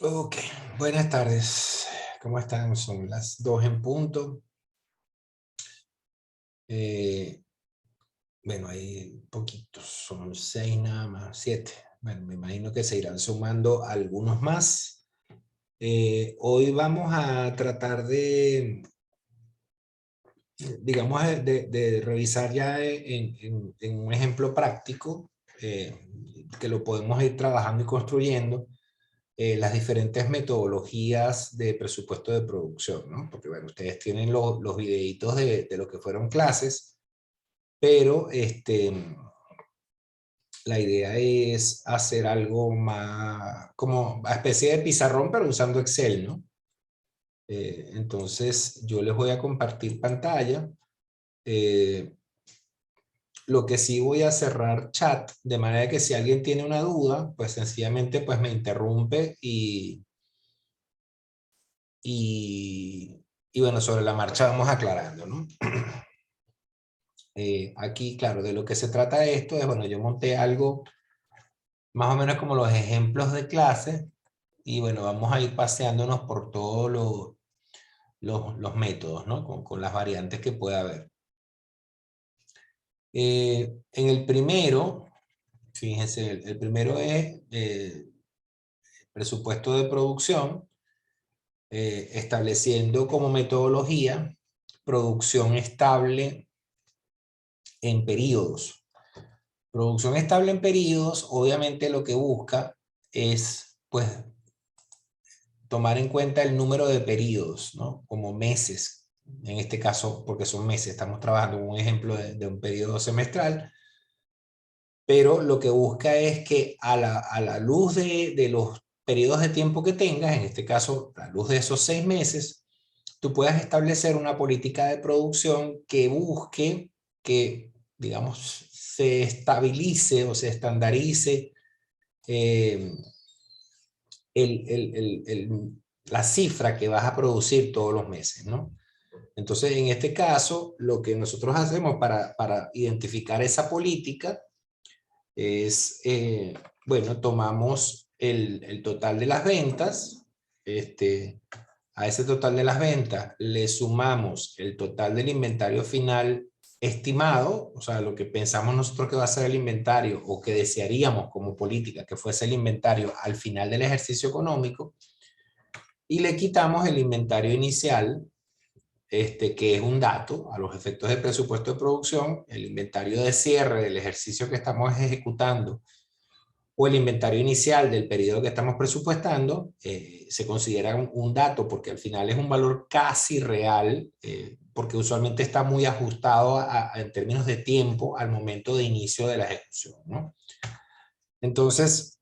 Ok, buenas tardes. ¿Cómo están? Son las 2 en punto. Eh, bueno, hay poquitos, son 6 nada más, 7. Bueno, me imagino que se irán sumando algunos más. Hoy vamos a tratar de, digamos, de revisar ya en un ejemplo práctico, que lo podemos ir trabajando y construyendo, las diferentes metodologías de presupuesto de producción, ¿no? Porque, bueno, ustedes tienen los videitos de lo que fueron clases, pero la idea es hacer algo más, como una especie de pizarrón, pero usando Excel, ¿no? Entonces, yo les voy a compartir pantalla. Eh, lo que sí voy a cerrar chat, de manera que si alguien tiene una duda, pues sencillamente pues me interrumpe y bueno, sobre la marcha vamos aclarando, ¿no? Aquí, claro, de lo que se trata esto es, bueno, yo monté algo más o menos como los ejemplos de clase y bueno, vamos a ir paseándonos por todos los métodos, ¿no? Con las variantes que pueda haber. En el primero, fíjense, el primero es presupuesto de producción, estableciendo como metodología producción estable en periodos. Producción estable en periodos, obviamente lo que busca es, pues, tomar en cuenta el número de periodos, ¿no? Como meses, en este caso, porque son meses, estamos trabajando con un ejemplo de un periodo semestral, pero lo que busca es que a la luz de los periodos de tiempo que tengas, en este caso, a la luz de esos 6 meses, tú puedas establecer una política de producción que busque que, digamos, se estabilice o se estandarice eh, la cifra que vas a producir todos los meses, ¿no? Entonces, en este caso, lo que nosotros hacemos para identificar esa política es, bueno, tomamos el total de las ventas, a ese total de las ventas le sumamos el total del inventario final estimado, o sea, lo que pensamos nosotros que va a ser el inventario o que desearíamos como política que fuese el inventario al final del ejercicio económico, y le quitamos el inventario inicial, que es un dato a los efectos del presupuesto de producción, el inventario de cierre del ejercicio que estamos ejecutando o el inventario inicial del periodo que estamos presupuestando, se considera un dato porque al final es un valor casi real, porque usualmente está muy ajustado en términos de tiempo al momento de inicio de la ejecución, ¿no? Entonces,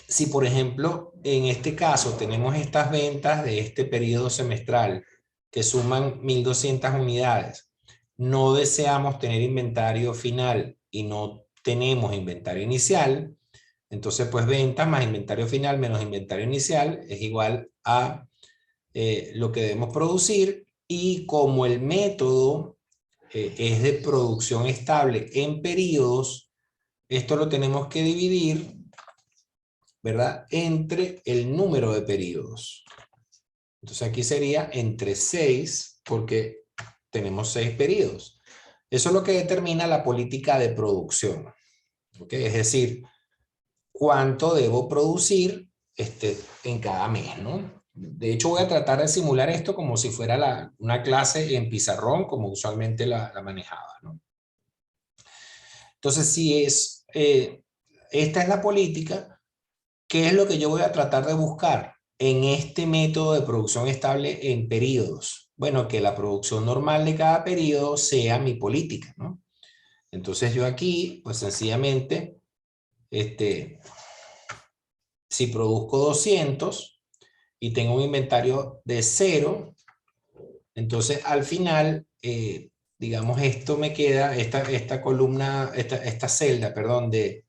si por ejemplo en este caso tenemos estas ventas de este periodo semestral que suman 1.200 unidades, no deseamos tener inventario final y no tenemos inventario inicial, entonces pues ventas más inventario final menos inventario inicial es igual a lo que debemos producir, y como el método es de producción estable en periodos, esto lo tenemos que dividir, ¿verdad?, entre el número de periodos. Entonces aquí sería entre 6, porque tenemos 6 periodos. Eso es lo que determina la política de producción. ¿Ok? Es decir, cuánto debo producir en cada mes, ¿no? De hecho, voy a tratar de simular esto como si fuera una clase en pizarrón, como usualmente la manejaba, ¿no? Entonces, si esta es la política, ¿qué es lo que yo voy a tratar de buscar en este método de producción estable en periodos? Bueno, que la producción normal de cada periodo sea mi política, ¿no? Entonces yo aquí, pues sencillamente, si produzco 200 y tengo un inventario de 0, entonces al final, digamos, esto me queda, esta columna, esta celda, perdón, de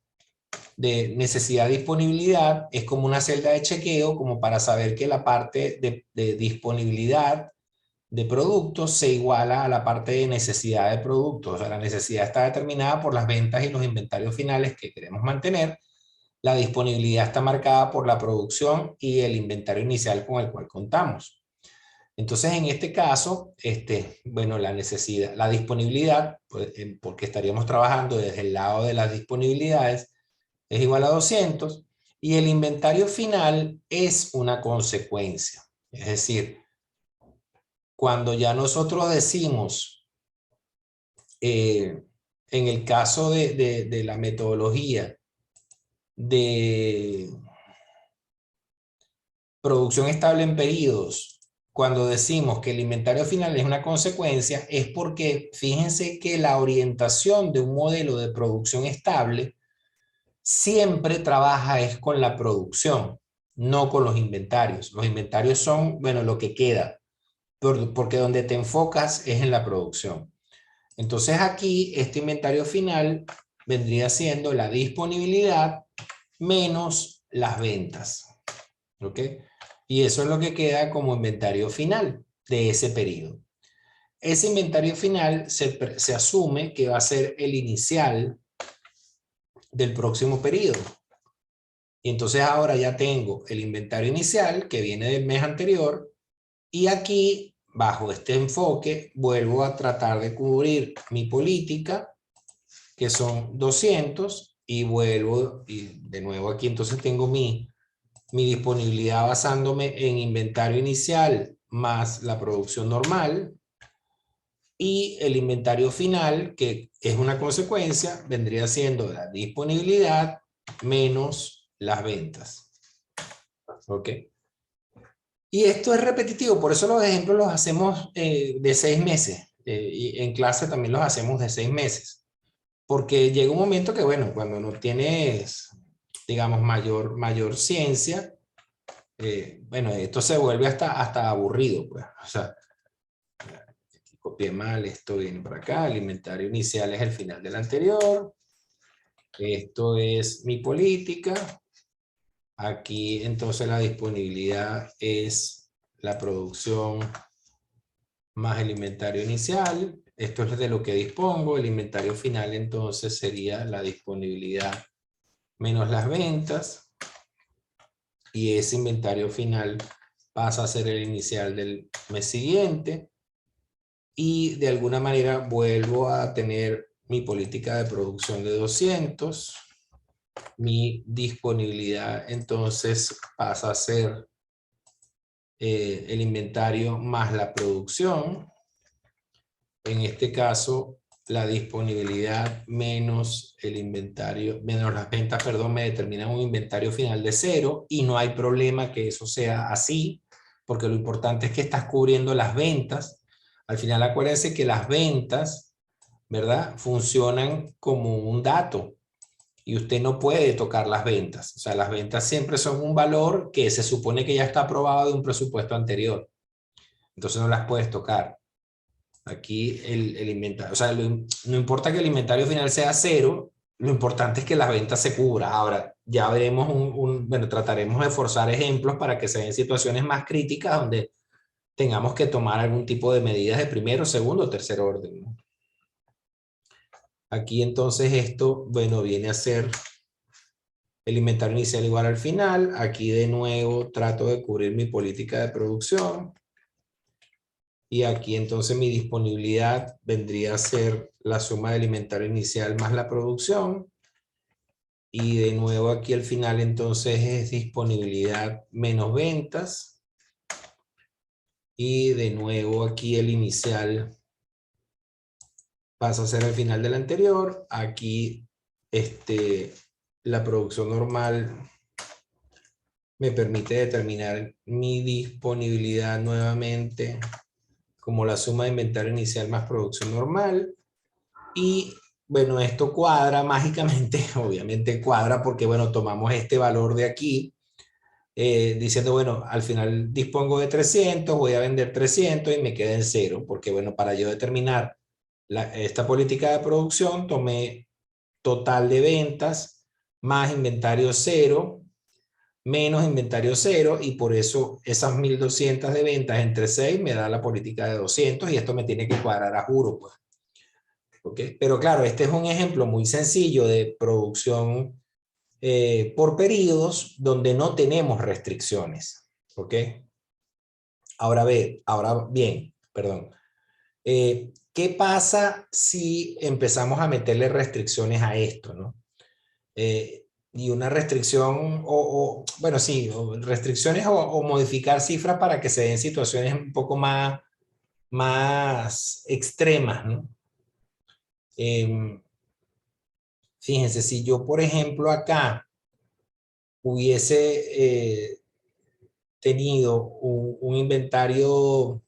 necesidad de disponibilidad es como una celda de chequeo, como para saber que la parte de disponibilidad de productos se iguala a la parte de necesidad de productos. O sea, la necesidad está determinada por las ventas y los inventarios finales que queremos mantener. La disponibilidad está marcada por la producción y el inventario inicial con el cual contamos. Entonces, en este caso, bueno, la necesidad, la disponibilidad, pues, porque estaríamos trabajando desde el lado de las disponibilidades, es igual a 200, y el inventario final es una consecuencia. Es decir, cuando ya nosotros decimos, en el caso de la metodología de producción estable en pedidos, cuando decimos que el inventario final es una consecuencia, es porque fíjense que la orientación de un modelo de producción estable siempre trabaja es con la producción, no con los inventarios. Los inventarios son, bueno, lo que queda, porque donde te enfocas es en la producción. Entonces aquí este inventario final vendría siendo la disponibilidad menos las ventas. ¿Ok? Y eso es lo que queda como inventario final de ese periodo. Ese inventario final se asume que va a ser el inicial del próximo periodo. Y entonces ahora ya tengo el inventario inicial que viene del mes anterior y aquí, bajo este enfoque, vuelvo a tratar de cubrir mi política, que son 200, y vuelvo, y de nuevo aquí entonces tengo mi disponibilidad basándome en inventario inicial más la producción normal, y el inventario final, que es una consecuencia, vendría siendo la disponibilidad menos las ventas. ¿Ok? Y esto es repetitivo, por eso los ejemplos los hacemos de 6 meses. Y en clase también los hacemos de 6 meses. Porque llega un momento que, bueno, cuando no tienes, digamos, mayor ciencia, bueno, esto se vuelve hasta aburrido, pues. O sea, aquí copié mal, esto viene para acá, el inventario inicial es el final del anterior, esto es mi política, aquí entonces la disponibilidad es la producción más el inventario inicial, esto es de lo que dispongo, el inventario final entonces sería la disponibilidad menos las ventas, y ese inventario final pasa a ser el inicial del mes siguiente, y de alguna manera vuelvo a tener mi política de producción de 200, mi disponibilidad entonces pasa a ser el inventario más la producción, en este caso la disponibilidad menos el inventario, menos las ventas, perdón, me determinan un inventario final de 0, y no hay problema que eso sea así, porque lo importante es que estás cubriendo las ventas. Al final acuérdense que las ventas, ¿verdad?, funcionan como un dato y usted no puede tocar las ventas. O sea, las ventas siempre son un valor que se supone que ya está aprobado de un presupuesto anterior. Entonces no las puedes tocar. Aquí el inventario, o sea, no importa que el inventario final sea 0, lo importante es que las ventas se cubran. Ahora, ya veremos bueno, trataremos de forzar ejemplos para que se den situaciones más críticas donde tengamos que tomar algún tipo de medidas de primero, segundo o tercer orden, ¿no? Aquí entonces esto, bueno, viene a ser el inventario inicial igual al final. Aquí de nuevo trato de cubrir mi política de producción. Y aquí entonces mi disponibilidad vendría a ser la suma del inventario inicial más la producción. Y de nuevo aquí al final entonces es disponibilidad menos ventas. Y de nuevo aquí el inicial pasa a ser el final del anterior. Aquí la producción normal me permite determinar mi disponibilidad nuevamente como la suma de inventario inicial más producción normal. Y bueno, esto cuadra mágicamente, obviamente cuadra porque, bueno, tomamos este valor de aquí, diciendo, bueno, al final dispongo de 300, voy a vender 300 y me queda en 0, porque, bueno, para yo determinar esta política de producción, tomé total de ventas más inventario 0, menos inventario cero, y por eso esas 1200 de ventas entre 6 me da la política de 200, y esto me tiene que cuadrar a juro, pues. ¿Okay? Pero claro, este es un ejemplo muy sencillo de producción por periodos donde no tenemos restricciones. ¿Ok? Ahora bien, perdón. ¿Qué pasa si empezamos a meterle restricciones a esto, ¿no? Y una restricción, bueno, sí, restricciones o modificar cifras para que se den situaciones un poco más extremas, ¿no? Fíjense, si yo, por ejemplo, acá hubiese tenido un inventario,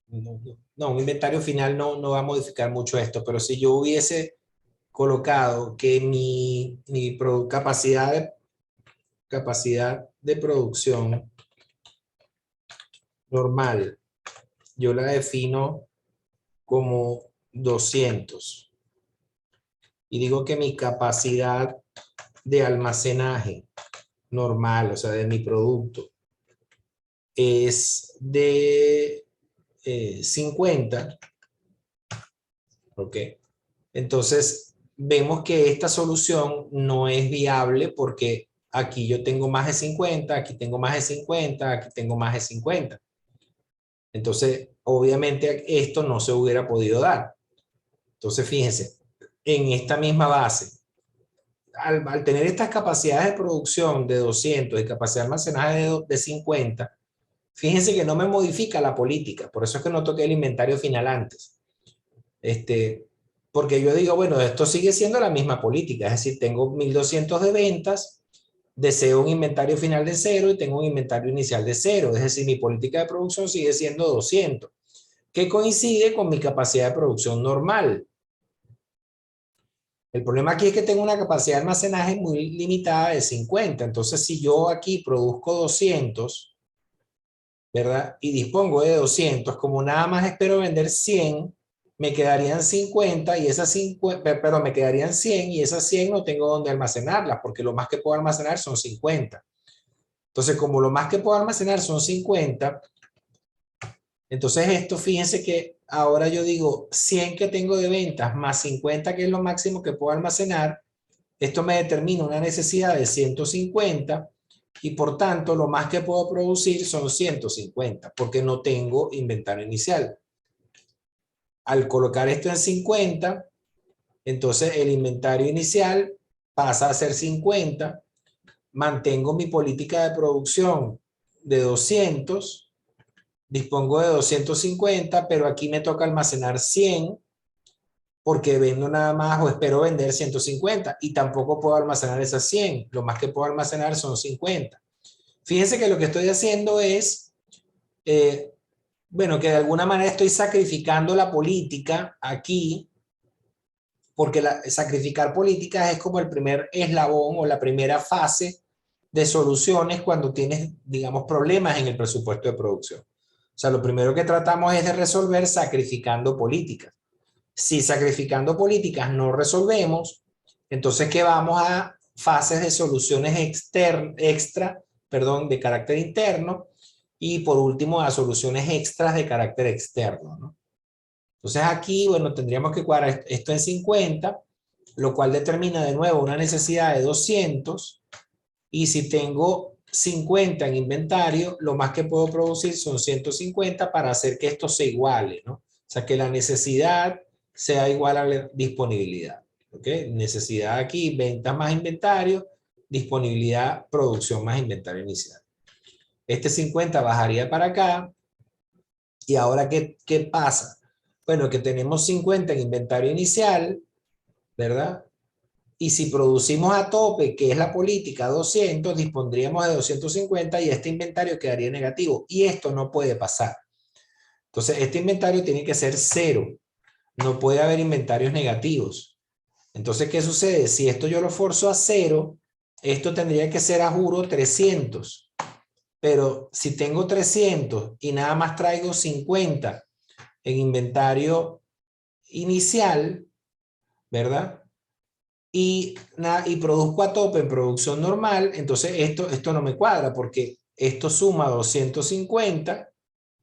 no, un inventario final no va a modificar mucho esto, pero si yo hubiese colocado que mi capacidad de producción normal, yo la defino como 200, y digo que mi capacidad de almacenaje normal, o sea, de mi producto, es de 50, ¿ok? Entonces, vemos que esta solución no es viable porque aquí yo tengo más de 50, aquí tengo más de 50, aquí tengo más de 50. Entonces, obviamente esto no se hubiera podido dar. Entonces, fíjense, en esta misma base, al tener estas capacidades de producción de 200 y capacidad de almacenaje de 50, fíjense que no me modifica la política. Por eso es que no toqué el inventario final antes. Porque yo digo, bueno, esto sigue siendo la misma política. Es decir, tengo 1200 de ventas, deseo un inventario final de 0 y tengo un inventario inicial de 0. Es decir, mi política de producción sigue siendo 200, que coincide con mi capacidad de producción normal. El problema aquí es que tengo una capacidad de almacenaje muy limitada de 50. Entonces, si yo aquí produzco 200, ¿verdad? Y dispongo de 200, como nada más espero vender 100, me quedarían 50 y esas 50, pero me quedarían 100 y esas 100 no tengo dónde almacenarlas, porque lo más que puedo almacenar son 50. Entonces, como lo más que puedo almacenar son 50, entonces esto, fíjense que ahora yo digo 100 que tengo de ventas más 50 que es lo máximo que puedo almacenar, esto me determina una necesidad de 150 y por tanto lo más que puedo producir son 150 porque no tengo inventario inicial. Al colocar esto en 50, entonces el inventario inicial pasa a ser 50, mantengo mi política de producción de 200, dispongo de 250, pero aquí me toca almacenar 100 porque vendo nada más o espero vender 150 y tampoco puedo almacenar esas 100. Lo más que puedo almacenar son 50. Fíjense que lo que estoy haciendo es, bueno, que de alguna manera estoy sacrificando la política aquí, porque sacrificar políticas es como el primer eslabón o la primera fase de soluciones cuando tienes, digamos, problemas en el presupuesto de producción. O sea, lo primero que tratamos es de resolver sacrificando políticas. Si sacrificando políticas no resolvemos, entonces ¿qué vamos a fases de soluciones de carácter interno, y por último a soluciones extras de carácter externo, ¿no? Entonces aquí, bueno, tendríamos que cuadrar esto en 50, lo cual determina de nuevo una necesidad de 200, y si tengo 50 en inventario, lo más que puedo producir son 150 para hacer que esto se iguale, ¿no? O sea, que la necesidad sea igual a la disponibilidad. ¿Ok? Necesidad aquí, ventas más inventario, disponibilidad, producción más inventario inicial. Este 50 bajaría para acá. ¿Y ahora qué pasa? Bueno, que tenemos 50 en inventario inicial, ¿verdad? Y si producimos a tope, que es la política 200, dispondríamos de 250 y este inventario quedaría negativo. Y esto no puede pasar. Entonces, este inventario tiene que ser 0. No puede haber inventarios negativos. Entonces, ¿qué sucede? Si esto yo lo forzo a 0, esto tendría que ser a juro 300. Pero si tengo 300 y nada más traigo 50 en inventario inicial, ¿verdad? y produzco a tope en producción normal, entonces esto no me cuadra porque esto suma 250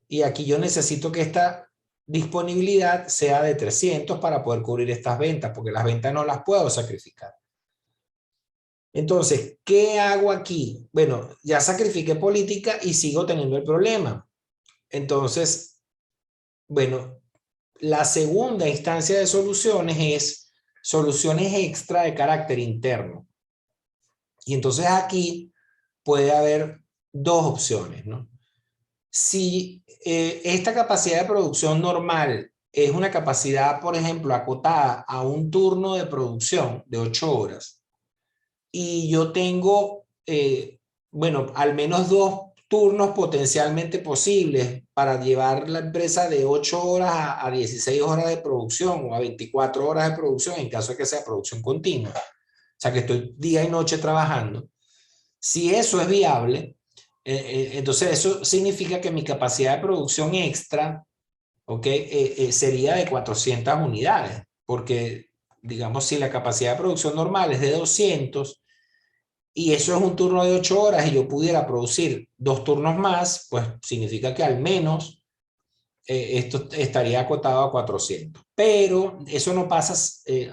y aquí yo necesito que esta disponibilidad sea de 300 para poder cubrir estas ventas, porque las ventas no las puedo sacrificar. Entonces, ¿qué hago aquí? Bueno, ya sacrifiqué política y sigo teniendo el problema. Entonces, bueno, la segunda instancia de soluciones es soluciones extra de carácter interno. Y entonces aquí puede haber dos opciones, ¿no? Si esta capacidad de producción normal es una capacidad, por ejemplo, acotada a un turno de producción de 8 horas, y yo tengo, bueno, al menos 2 turnos potencialmente posibles para llevar la empresa de 8 horas a 16 horas de producción o a 24 horas de producción en caso de que sea producción continua. O sea, que estoy día y noche trabajando. Si eso es viable, entonces eso significa que mi capacidad de producción extra, ¿ok? Sería de 400 unidades, porque digamos si la capacidad de producción normal es de 200 y eso es un turno de 8 horas y yo pudiera producir 2 turnos más, pues significa que al menos esto estaría acotado a 400. Pero eso no pasa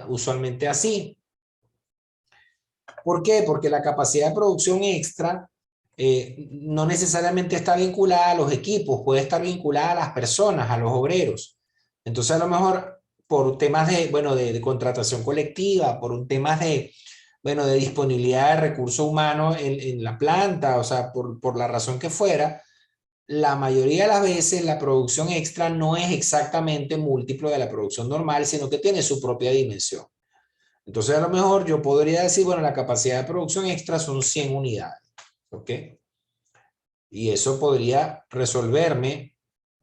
usualmente así. ¿Por qué? Porque la capacidad de producción extra no necesariamente está vinculada a los equipos, puede estar vinculada a las personas, a los obreros. Entonces, a lo mejor por temas de, bueno, de contratación colectiva, por un temas de, bueno, de disponibilidad de recursos humanos en la planta, o sea, por la razón que fuera, la mayoría de las veces la producción extra no es exactamente múltiplo de la producción normal, sino que tiene su propia dimensión. Entonces, a lo mejor yo podría decir, bueno, la capacidad de producción extra son 100 unidades, ¿ok? Y eso podría resolverme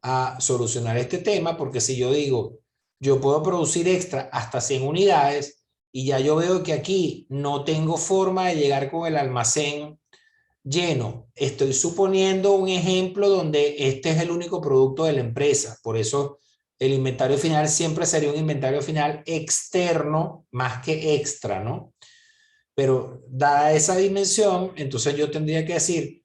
a solucionar este tema, porque si yo digo, yo puedo producir extra hasta 100 unidades y ya yo veo que aquí no tengo forma de llegar con el almacén lleno. Estoy suponiendo un ejemplo donde este es el único producto de la empresa, por eso el inventario final siempre sería un inventario final externo más que extra, ¿no? Pero dada esa dimensión, entonces yo tendría que decir,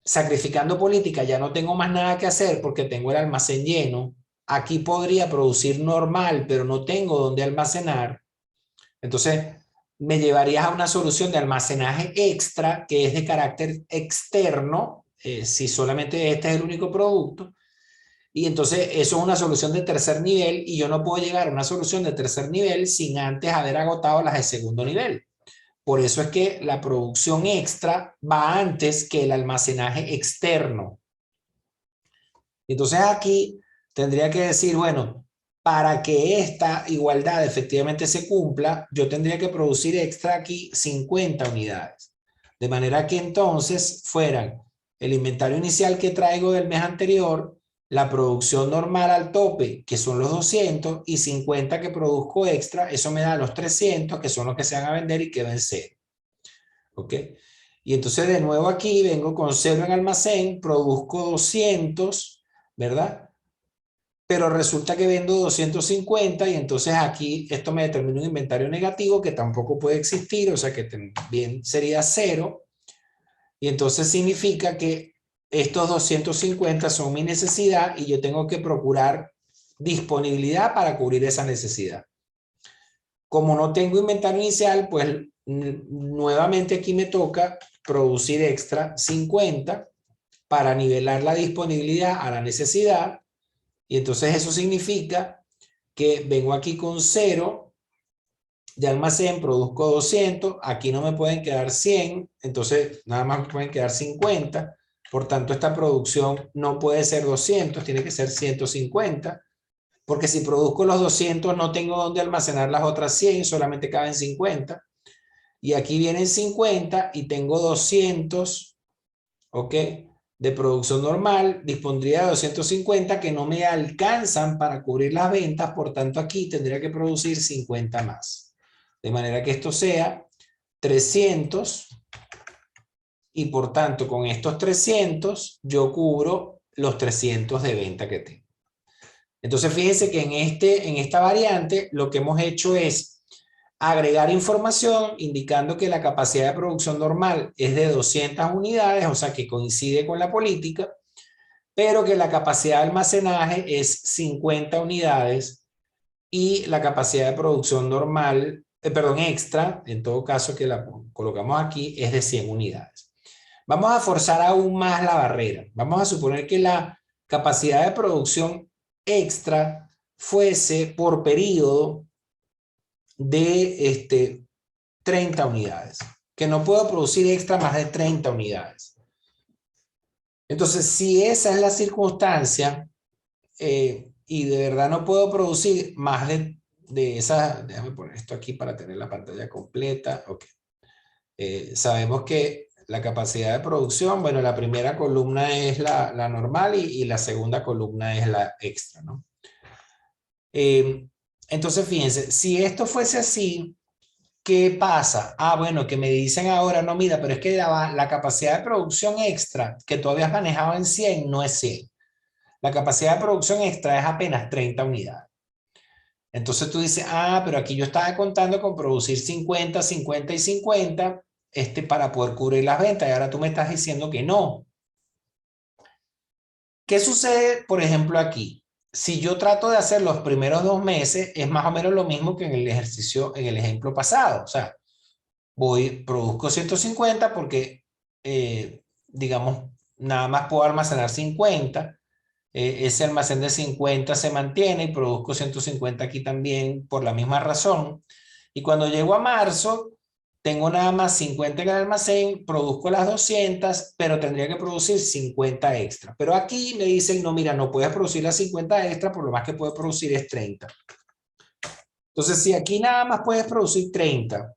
sacrificando política, ya no tengo más nada que hacer porque tengo el almacén lleno. Aquí podría producir normal, pero no tengo dónde almacenar. Entonces, me llevarías a una solución de almacenaje extra que es de carácter externo, si solamente este es el único producto. Y entonces eso es una solución de tercer nivel y yo no puedo llegar a una solución de tercer nivel sin antes haber agotado las de segundo nivel. Por eso es que la producción extra va antes que el almacenaje externo. Entonces aquí tendría que decir, bueno, para que esta igualdad efectivamente se cumpla, yo tendría que producir extra aquí 50 unidades. De manera que entonces fueran el inventario inicial que traigo del mes anterior, la producción normal al tope, que son los 200, y 50 que produzco extra, eso me da los 300, que son los que se van a vender y quedan cero. ¿Ok? Y entonces de nuevo aquí vengo con 0 en almacén, produzco 200, ¿verdad? Pero resulta que vendo 250 y entonces aquí esto me determina un inventario negativo que tampoco puede existir, o sea que también sería 0. Y entonces significa que estos 250 son mi necesidad y yo tengo que procurar disponibilidad para cubrir esa necesidad. Como no tengo inventario inicial, pues nuevamente aquí me toca producir extra 50 para nivelar la disponibilidad a la necesidad. Y entonces eso significa que vengo aquí con 0 de almacén, produzco 200, aquí no me pueden quedar 100, entonces nada más me pueden quedar 50. Por tanto, esta producción no puede ser 200, tiene que ser 150. Porque si produzco los 200 no tengo dónde almacenar las otras 100, solamente caben 50. Y aquí vienen 50 y tengo 200, ¿ok? De producción normal, dispondría de 250 que no me alcanzan para cubrir las ventas, por tanto aquí tendría que producir 50 más. De manera que esto sea 300 y por tanto con estos 300 yo cubro los 300 de venta que tengo. Entonces fíjense que en esta variante lo que hemos hecho es agregar información indicando que la capacidad de producción normal es de 200 unidades, o sea que coincide con la política, pero que la capacidad de almacenaje es 50 unidades y la capacidad de producción normal, extra, en todo caso que la colocamos aquí, es de 100 unidades. Vamos a forzar aún más la barrera. Vamos a suponer que la capacidad de producción extra fuese por periodo de 30 unidades, que no puedo producir extra más de 30 unidades. Entonces, si esa es la circunstancia y de verdad no puedo producir más de esa, déjame poner esto aquí para tener la pantalla completa. Okay. Sabemos que la capacidad de producción, bueno, la primera columna es la normal y la segunda columna es la extra, ¿no? Entonces, fíjense, si esto fuese así, ¿qué pasa? Ah, bueno, que me dicen ahora, no, mira, pero es que la capacidad de producción extra que tú habías manejado en 100 no es 100. La capacidad de producción extra es apenas 30 unidades. Entonces tú dices, ah, pero aquí yo estaba contando con producir 50, 50 y 50 para poder cubrir las ventas y ahora tú me estás diciendo que no. ¿Qué sucede, por ejemplo, aquí? Si yo trato de hacer los primeros 2 meses, es más o menos lo mismo que en el ejercicio, en el ejemplo pasado. O sea, produzco 150 porque, digamos, nada más puedo almacenar 50. Ese almacén de 50 se mantiene y produzco 150 aquí también por la misma razón. Y cuando llego a marzo, tengo nada más 50 en el almacén, produzco las 200, pero tendría que producir 50 extra. Pero aquí me dicen, no, mira, no puedes producir las 50 extra, por lo más que puedes producir es 30. Entonces, si aquí nada más puedes producir 30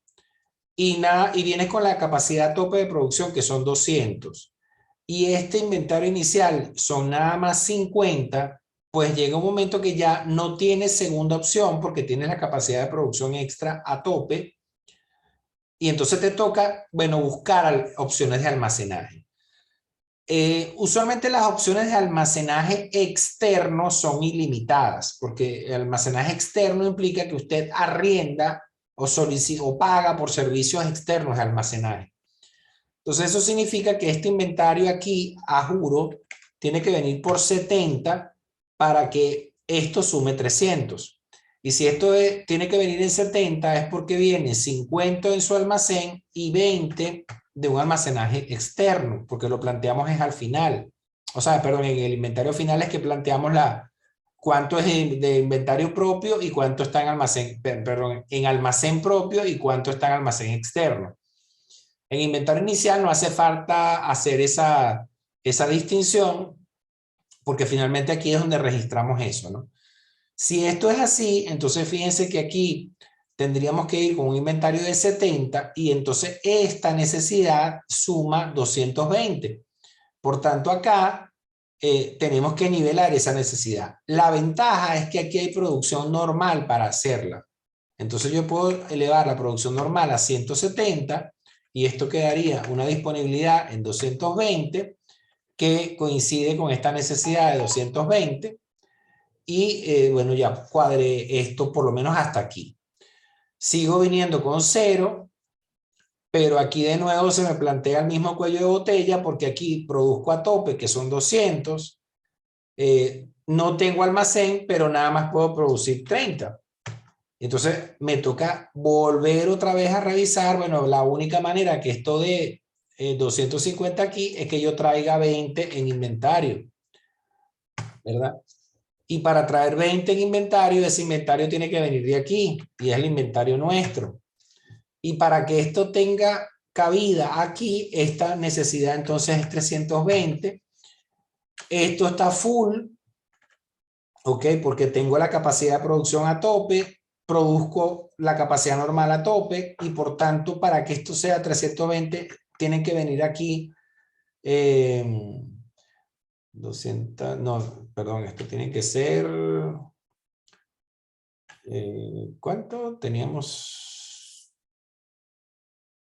y vienes con la capacidad tope de producción, que son 200, y este inventario inicial son nada más 50, pues llega un momento que ya no tienes segunda opción porque tienes la capacidad de producción extra a tope y entonces te toca, bueno, buscar opciones de almacenaje. Usualmente las opciones de almacenaje externo son ilimitadas porque el almacenaje externo implica que usted arrienda o paga por servicios externos de almacenaje. Entonces eso significa que este inventario aquí, a juro, tiene que venir por 70 para que esto sume 300. Y si esto tiene que venir en 70 es porque viene 50 en su almacén y 20 de un almacenaje externo, porque lo planteamos es al final. O sea, perdón, en el inventario final es que planteamos cuánto es de inventario propio y cuánto está en almacén, perdón, en almacén propio y cuánto está en almacén externo. En inventario inicial no hace falta hacer esa distinción porque finalmente aquí es donde registramos eso, ¿no? Si esto es así, entonces fíjense que aquí tendríamos que ir con un inventario de 70 y entonces esta necesidad suma 220. Por tanto, acá tenemos que nivelar esa necesidad. La ventaja es que aquí hay producción normal para hacerla. Entonces yo puedo elevar la producción normal a 170 y esto quedaría una disponibilidad en 220 que coincide con esta necesidad de 220 y bueno, ya cuadré esto por lo menos hasta aquí. Sigo viniendo con 0, pero aquí de nuevo se me plantea el mismo cuello de botella porque aquí produzco a tope, que son 200. No tengo almacén, pero nada más puedo producir 30. Entonces me toca volver otra vez a revisar. Bueno, la única manera que esto de 250 aquí es que yo traiga 20 en inventario, ¿verdad? Y para traer 20 en inventario, ese inventario tiene que venir de aquí y es el inventario nuestro. Y para que esto tenga cabida aquí, esta necesidad entonces es 320. Esto está full, ¿ok? Porque tengo la capacidad de producción a tope, produzco la capacidad normal a tope y por tanto para que esto sea 320 tienen que venir aquí 200, no, perdón, esto tiene que ser ¿cuánto? Teníamos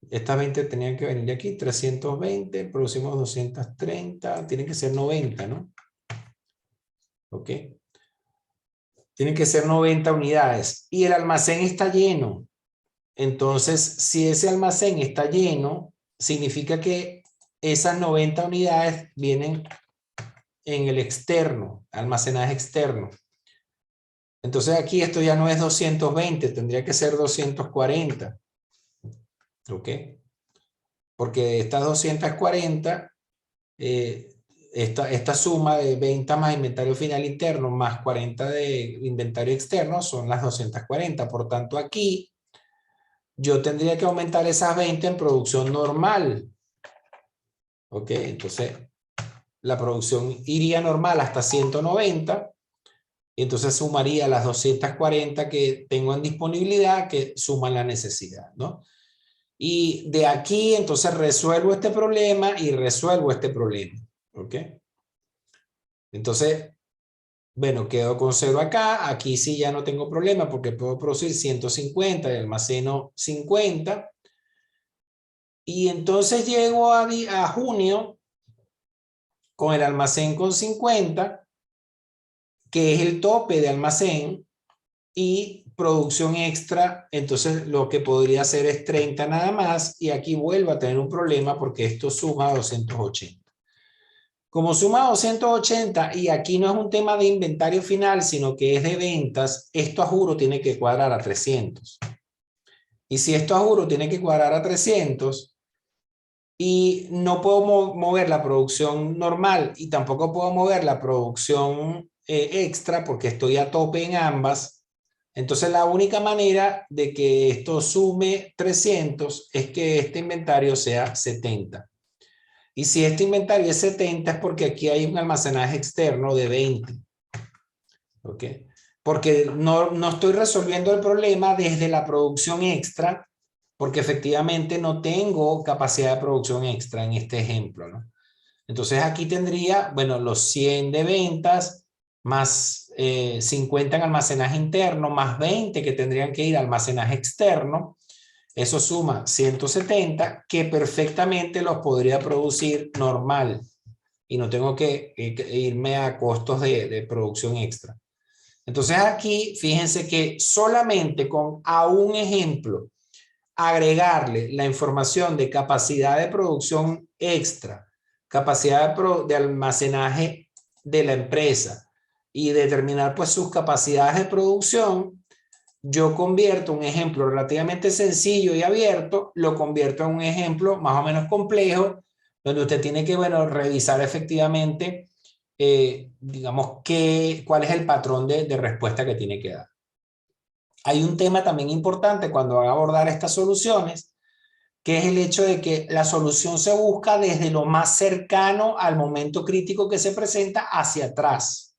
estas 20 tenían que venir de aquí, 320, producimos 230, tienen que ser 90, ¿no? Ok. Tienen que ser 90 unidades y el almacén está lleno. Entonces, si ese almacén está lleno, significa que esas 90 unidades vienen en el externo, almacenaje externo. Entonces aquí esto ya no es 220, tendría que ser 240. ¿Ok? Porque estas 240, esta suma de venta más inventario final interno más 40 de inventario externo son las 240. Por tanto, aquí yo tendría que aumentar esas 20 en producción normal. ¿Ok? Entonces, la producción iría normal hasta 190. Y entonces sumaría las 240 que tengo en disponibilidad, que suman la necesidad, ¿no? Y de aquí, entonces, resuelvo este problema y resuelvo este problema. ¿Ok? Entonces, bueno, quedo con 0 acá. Aquí sí ya no tengo problema porque puedo producir 150 y almaceno 50. Y entonces llego a junio con el almacén con 50, que es el tope de almacén, y producción extra. Entonces lo que podría hacer es 30 nada más, y aquí vuelvo a tener un problema porque esto suma 280. Como suma 280 y aquí no es un tema de inventario final, sino que es de ventas, esto a juro tiene que cuadrar a 300. Y si esto a juro tiene que cuadrar a 300 y no puedo mover la producción normal y tampoco puedo mover la producción extra porque estoy a tope en ambas, entonces la única manera de que esto sume 300 es que este inventario sea 70. Y si este inventario es 70 es porque aquí hay un almacenaje externo de 20. ¿Ok? Porque no estoy resolviendo el problema desde la producción extra, porque efectivamente no tengo capacidad de producción extra en este ejemplo, ¿no? Entonces aquí tendría, bueno, los 100 de ventas, más 50 en almacenaje interno, más 20 que tendrían que ir a almacenaje externo. Eso suma 170 que perfectamente los podría producir normal y no tengo que irme a costos de producción extra. Entonces aquí, fíjense que solamente con a un ejemplo, agregarle la información de capacidad de producción extra, capacidad de almacenaje de la empresa y determinar pues sus capacidades de producción, yo convierto un ejemplo relativamente sencillo y abierto, lo convierto en un ejemplo más o menos complejo, donde usted tiene que, bueno, revisar efectivamente, digamos, cuál es el patrón de respuesta que tiene que dar. Hay un tema también importante cuando van a abordar estas soluciones, que es el hecho de que la solución se busca desde lo más cercano al momento crítico que se presenta hacia atrás.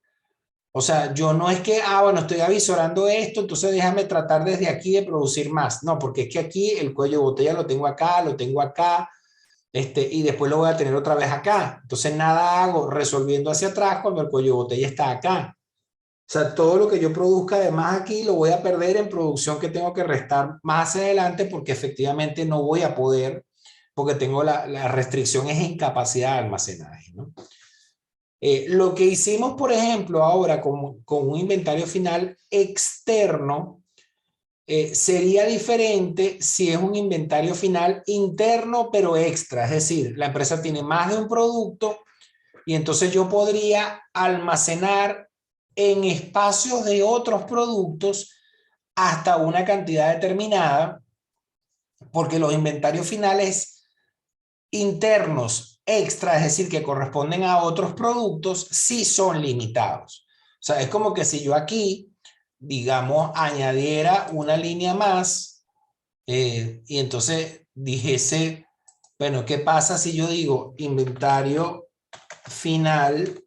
O sea, yo no es que, bueno, estoy avisorando esto, entonces déjame tratar desde aquí de producir más. No, porque es que aquí el cuello de botella lo tengo acá, y después lo voy a tener otra vez acá. Entonces nada hago resolviendo hacia atrás cuando el cuello de botella está acá. O sea, todo lo que yo produzca además aquí lo voy a perder en producción que tengo que restar más hacia adelante porque efectivamente no voy a poder, porque tengo la restricción es en capacidad de almacenaje, ¿no? Lo que hicimos, por ejemplo, ahora con un inventario final externo, sería diferente si es un inventario final interno pero extra. Es decir, la empresa tiene más de un producto y entonces yo podría almacenar en espacios de otros productos hasta una cantidad determinada, porque los inventarios finales internos extra, es decir, que corresponden a otros productos, sí son limitados. O sea, es como que si yo aquí, digamos, añadiera una línea más y entonces dijese, bueno, ¿qué pasa si yo digo inventario final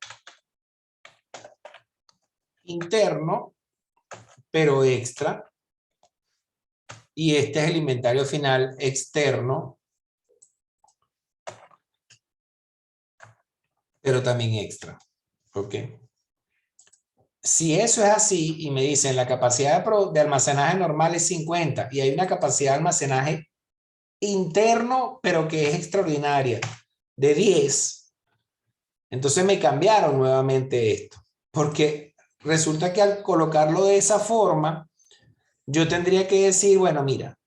interno, pero extra? Y este es el inventario final externo, pero también extra. ¿Ok? Si eso es así y me dicen la capacidad de almacenaje normal es 50 y hay una capacidad de almacenaje interno, pero que es extraordinaria, de 10, entonces me cambiaron nuevamente esto. Porque resulta que al colocarlo de esa forma, yo tendría que decir, bueno, mira,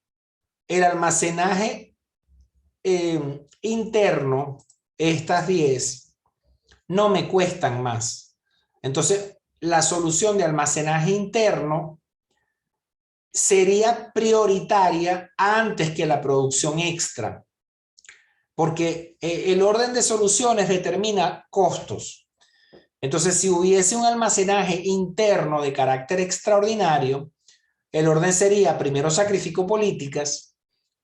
el almacenaje interno, estas 10, no me cuestan más. Entonces, la solución de almacenaje interno sería prioritaria antes que la producción extra, porque el orden de soluciones determina costos. Entonces, si hubiese un almacenaje interno de carácter extraordinario, el orden sería: primero sacrifico políticas,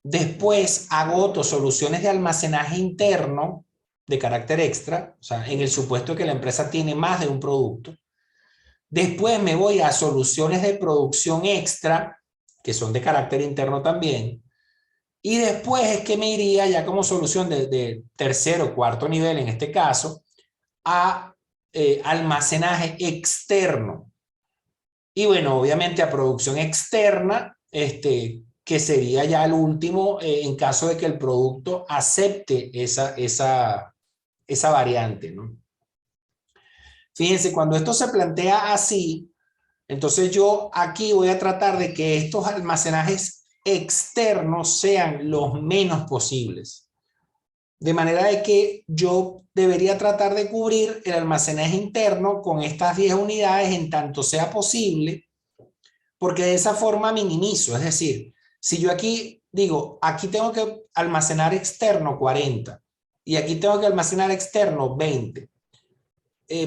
después agoto soluciones de almacenaje interno de carácter extra, o sea, en el supuesto que la empresa tiene más de un producto. Después me voy a soluciones de producción extra, que son de carácter interno también. Y después es que me iría ya como solución de tercero o cuarto nivel, en este caso, a almacenaje externo. Y bueno, obviamente a producción externa, que sería ya el último en caso de que el producto acepte esa variante, ¿no? Fíjense, cuando esto se plantea así, entonces yo aquí voy a tratar de que estos almacenajes externos sean los menos posibles. De manera de que yo debería tratar de cubrir el almacenaje interno con estas 10 unidades en tanto sea posible, porque de esa forma minimizo. Es decir, si yo aquí digo, aquí tengo que almacenar externo 40 y aquí tengo que almacenar externo 20,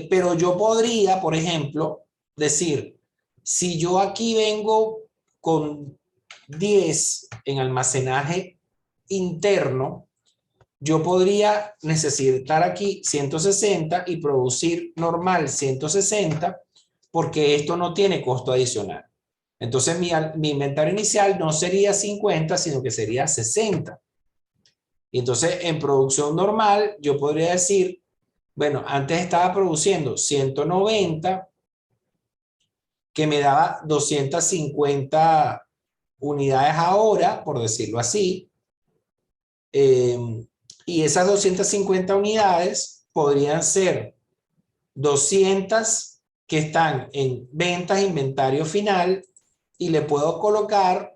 pero yo podría, por ejemplo, decir, si yo aquí vengo con 10 en almacenaje interno, yo podría necesitar aquí 160 y producir normal 160, porque esto no tiene costo adicional. Entonces mi inventario inicial no sería 50, sino que sería 60. Y entonces en producción normal yo podría decir, bueno, antes estaba produciendo 190, que me daba 250 unidades ahora, por decirlo así. Y esas 250 unidades podrían ser 200 que están en ventas, inventario final, y le puedo colocar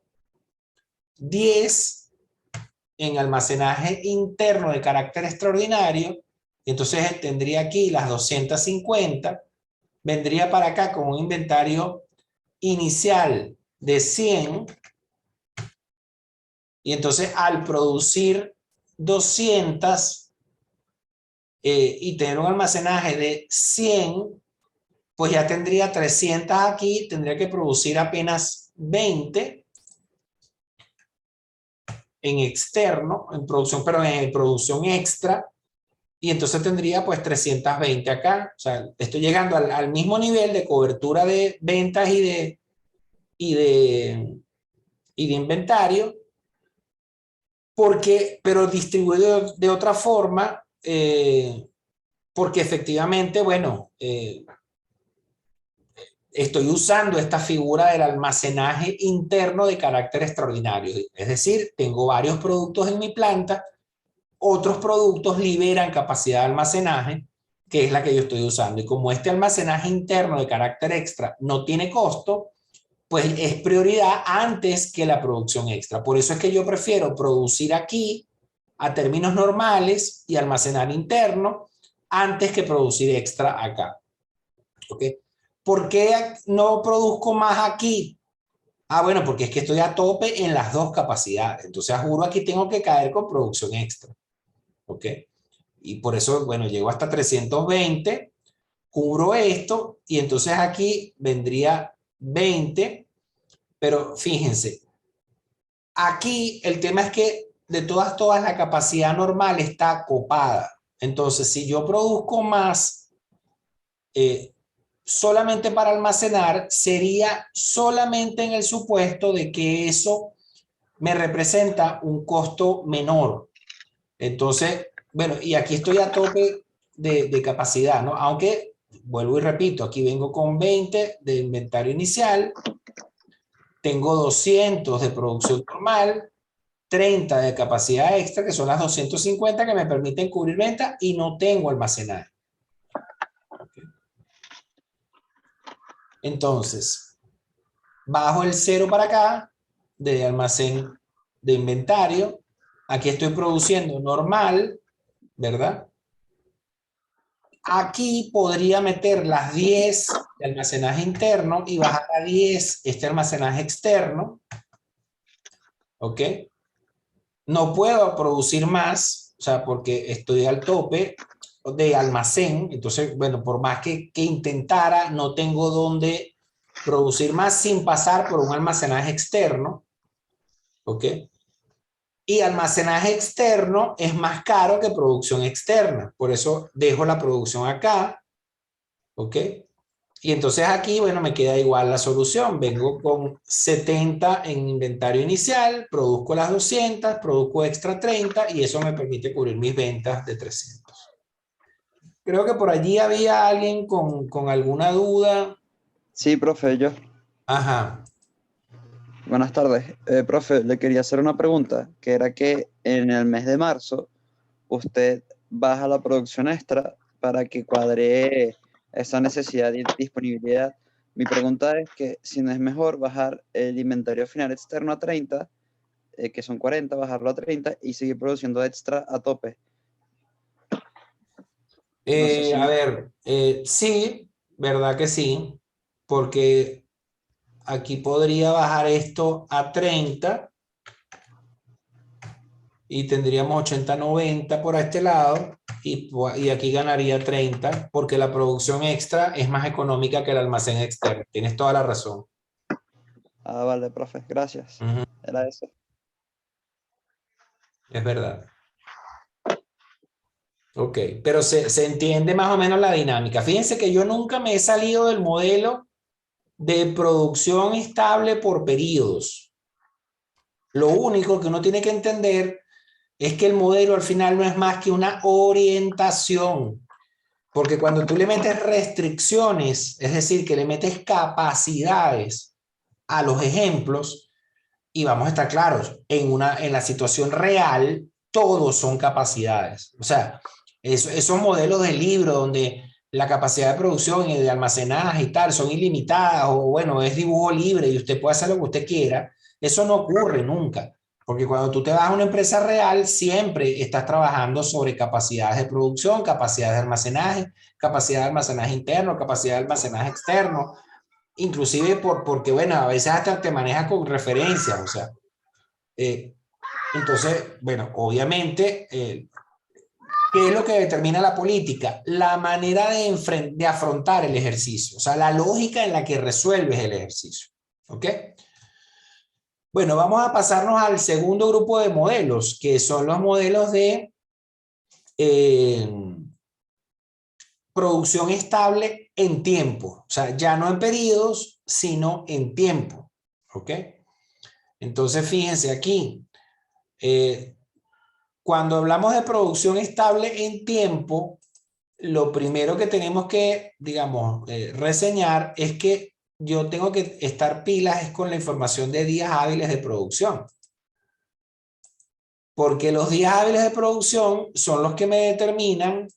10 en almacenaje interno de carácter extraordinario. Y entonces tendría aquí las 250, vendría para acá con un inventario inicial de 100, y entonces al producir 200 y tener un almacenaje de 100, pues ya tendría 300 aquí, tendría que producir apenas 20 en externo, en producción, pero en producción extra, y entonces tendría pues 320 acá. O sea, estoy llegando al mismo nivel de cobertura de ventas y de inventario, pero distribuido de otra forma, porque efectivamente, bueno, estoy usando esta figura del almacenaje interno de carácter extraordinario. Es decir, tengo varios productos en mi planta, otros productos liberan capacidad de almacenaje, que es la que yo estoy usando. Y como este almacenaje interno de carácter extra no tiene costo, pues es prioridad antes que la producción extra. Por eso es que yo prefiero producir aquí a términos normales y almacenar interno antes que producir extra acá. ¿Ok? ¿Por qué no produzco más aquí? Ah, bueno, porque es que estoy a tope en las dos capacidades. Entonces, a juro, aquí tengo que caer con producción extra. ¿Ok? Y por eso, bueno, llego hasta 320, cubro esto, y entonces aquí vendría 20, pero fíjense, aquí el tema es que de todas la capacidad normal está copada. Entonces, si yo produzco más solamente para almacenar, sería solamente en el supuesto de que eso me representa un costo menor. Entonces, bueno, y aquí estoy a tope de capacidad, ¿no? Aunque, vuelvo y repito, aquí vengo con 20 de inventario inicial, tengo 200 de producción normal, 30 de capacidad extra, que son las 250 que me permiten cubrir venta, y no tengo almacenaje. Entonces, bajo el 0 para acá de almacén de inventario. Aquí estoy produciendo normal, ¿verdad? Aquí podría meter las 10 de almacenaje interno y bajar a 10 este almacenaje externo. ¿Ok? No puedo producir más, o sea, porque estoy al tope de almacén. Entonces, bueno, por más que intentara, no tengo dónde producir más sin pasar por un almacenaje externo. ¿Ok? Y almacenaje externo es más caro que producción externa. Por eso dejo la producción acá. ¿Ok? Y entonces aquí, bueno, me queda igual la solución. Vengo con 70 en inventario inicial, produzco las 200, produzco extra 30 y eso me permite cubrir mis ventas de 300. Creo que por allí había alguien con alguna duda. Sí, profe, yo. Ajá. Buenas tardes. Profe, le quería hacer una pregunta, que era que en el mes de marzo usted baja la producción extra para que cuadre esa necesidad de disponibilidad. Mi pregunta es que si no es mejor bajar el inventario final externo a 30, que son 40, bajarlo a 30 y seguir produciendo extra a tope. No sé A si... ver, sí, ¿verdad que sí? Porque aquí podría bajar esto a 30 y tendríamos 80-90 por este lado y aquí ganaría 30 porque la producción extra es más económica que el almacén externo. Tienes toda la razón. Ah, vale, profe, gracias. Ujú, Era eso. es verdad. Ok, pero se entiende más o menos la dinámica. Fíjense que yo nunca me he salido del modelo de producción estable por periodos. Lo único que uno tiene que entender es que el modelo al final no es más que una orientación. Porque cuando tú le metes restricciones, es decir, que le metes capacidades a los ejemplos, y vamos a estar claros, en la situación real, todos son capacidades. O sea, esos modelos de libro donde la capacidad de producción y de almacenaje y tal son ilimitadas, o bueno, es dibujo libre y usted puede hacer lo que usted quiera, eso no ocurre nunca. Porque cuando tú te vas a una empresa real, siempre estás trabajando sobre capacidades de producción, capacidades de almacenaje interno, capacidad de almacenaje externo, inclusive porque, bueno, a veces hasta te manejas con referencias, o sea, eh, entonces, bueno, obviamente, ¿qué es lo que determina la política? La manera de afrontar el ejercicio, o sea, la lógica en la que resuelves el ejercicio, ¿ok? Bueno, vamos a pasarnos al segundo grupo de modelos, que son los modelos de eh, producción estable en tiempo, o sea, ya no en periodos, sino en tiempo, ¿ok? Entonces, fíjense aquí, cuando hablamos de producción estable en tiempo, lo primero que tenemos que, digamos, reseñar es que yo tengo que estar pilas es con la información de días hábiles de producción, porque los días hábiles de producción son los que me determinan,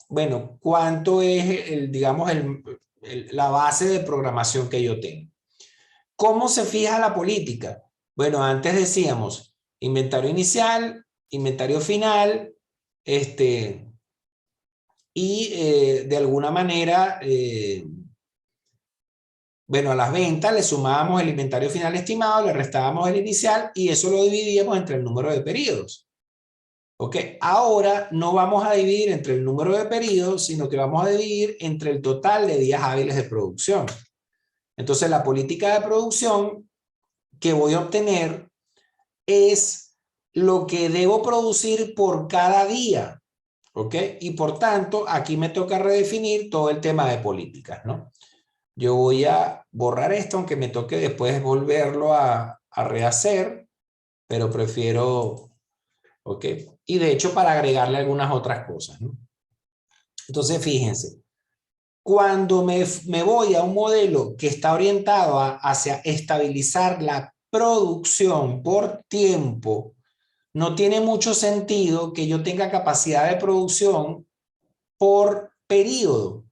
bueno, cuánto es digamos, la base de programación que yo tengo. ¿Cómo se fija la política? Bueno, antes decíamos inventario inicial, inventario final, y de alguna manera, bueno, a las ventas le sumábamos el inventario final estimado, le restábamos el inicial y eso lo dividíamos entre el número de periodos. ¿Ok? Ahora no vamos a dividir entre el número de periodos, sino que vamos a dividir entre el total de días hábiles de producción. Entonces, la política de producción que voy a obtener es lo que debo producir por cada día. ¿Ok? Y por tanto, aquí me toca redefinir todo el tema de políticas, ¿no? Yo voy a borrar esto, aunque me toque después volverlo a rehacer, pero prefiero, ¿ok? Y de hecho para agregarle algunas otras cosas, ¿no? Entonces, fíjense, cuando me voy a un modelo que está orientado hacia estabilizar la producción por tiempo, no tiene mucho sentido que yo tenga capacidad de producción por periodo,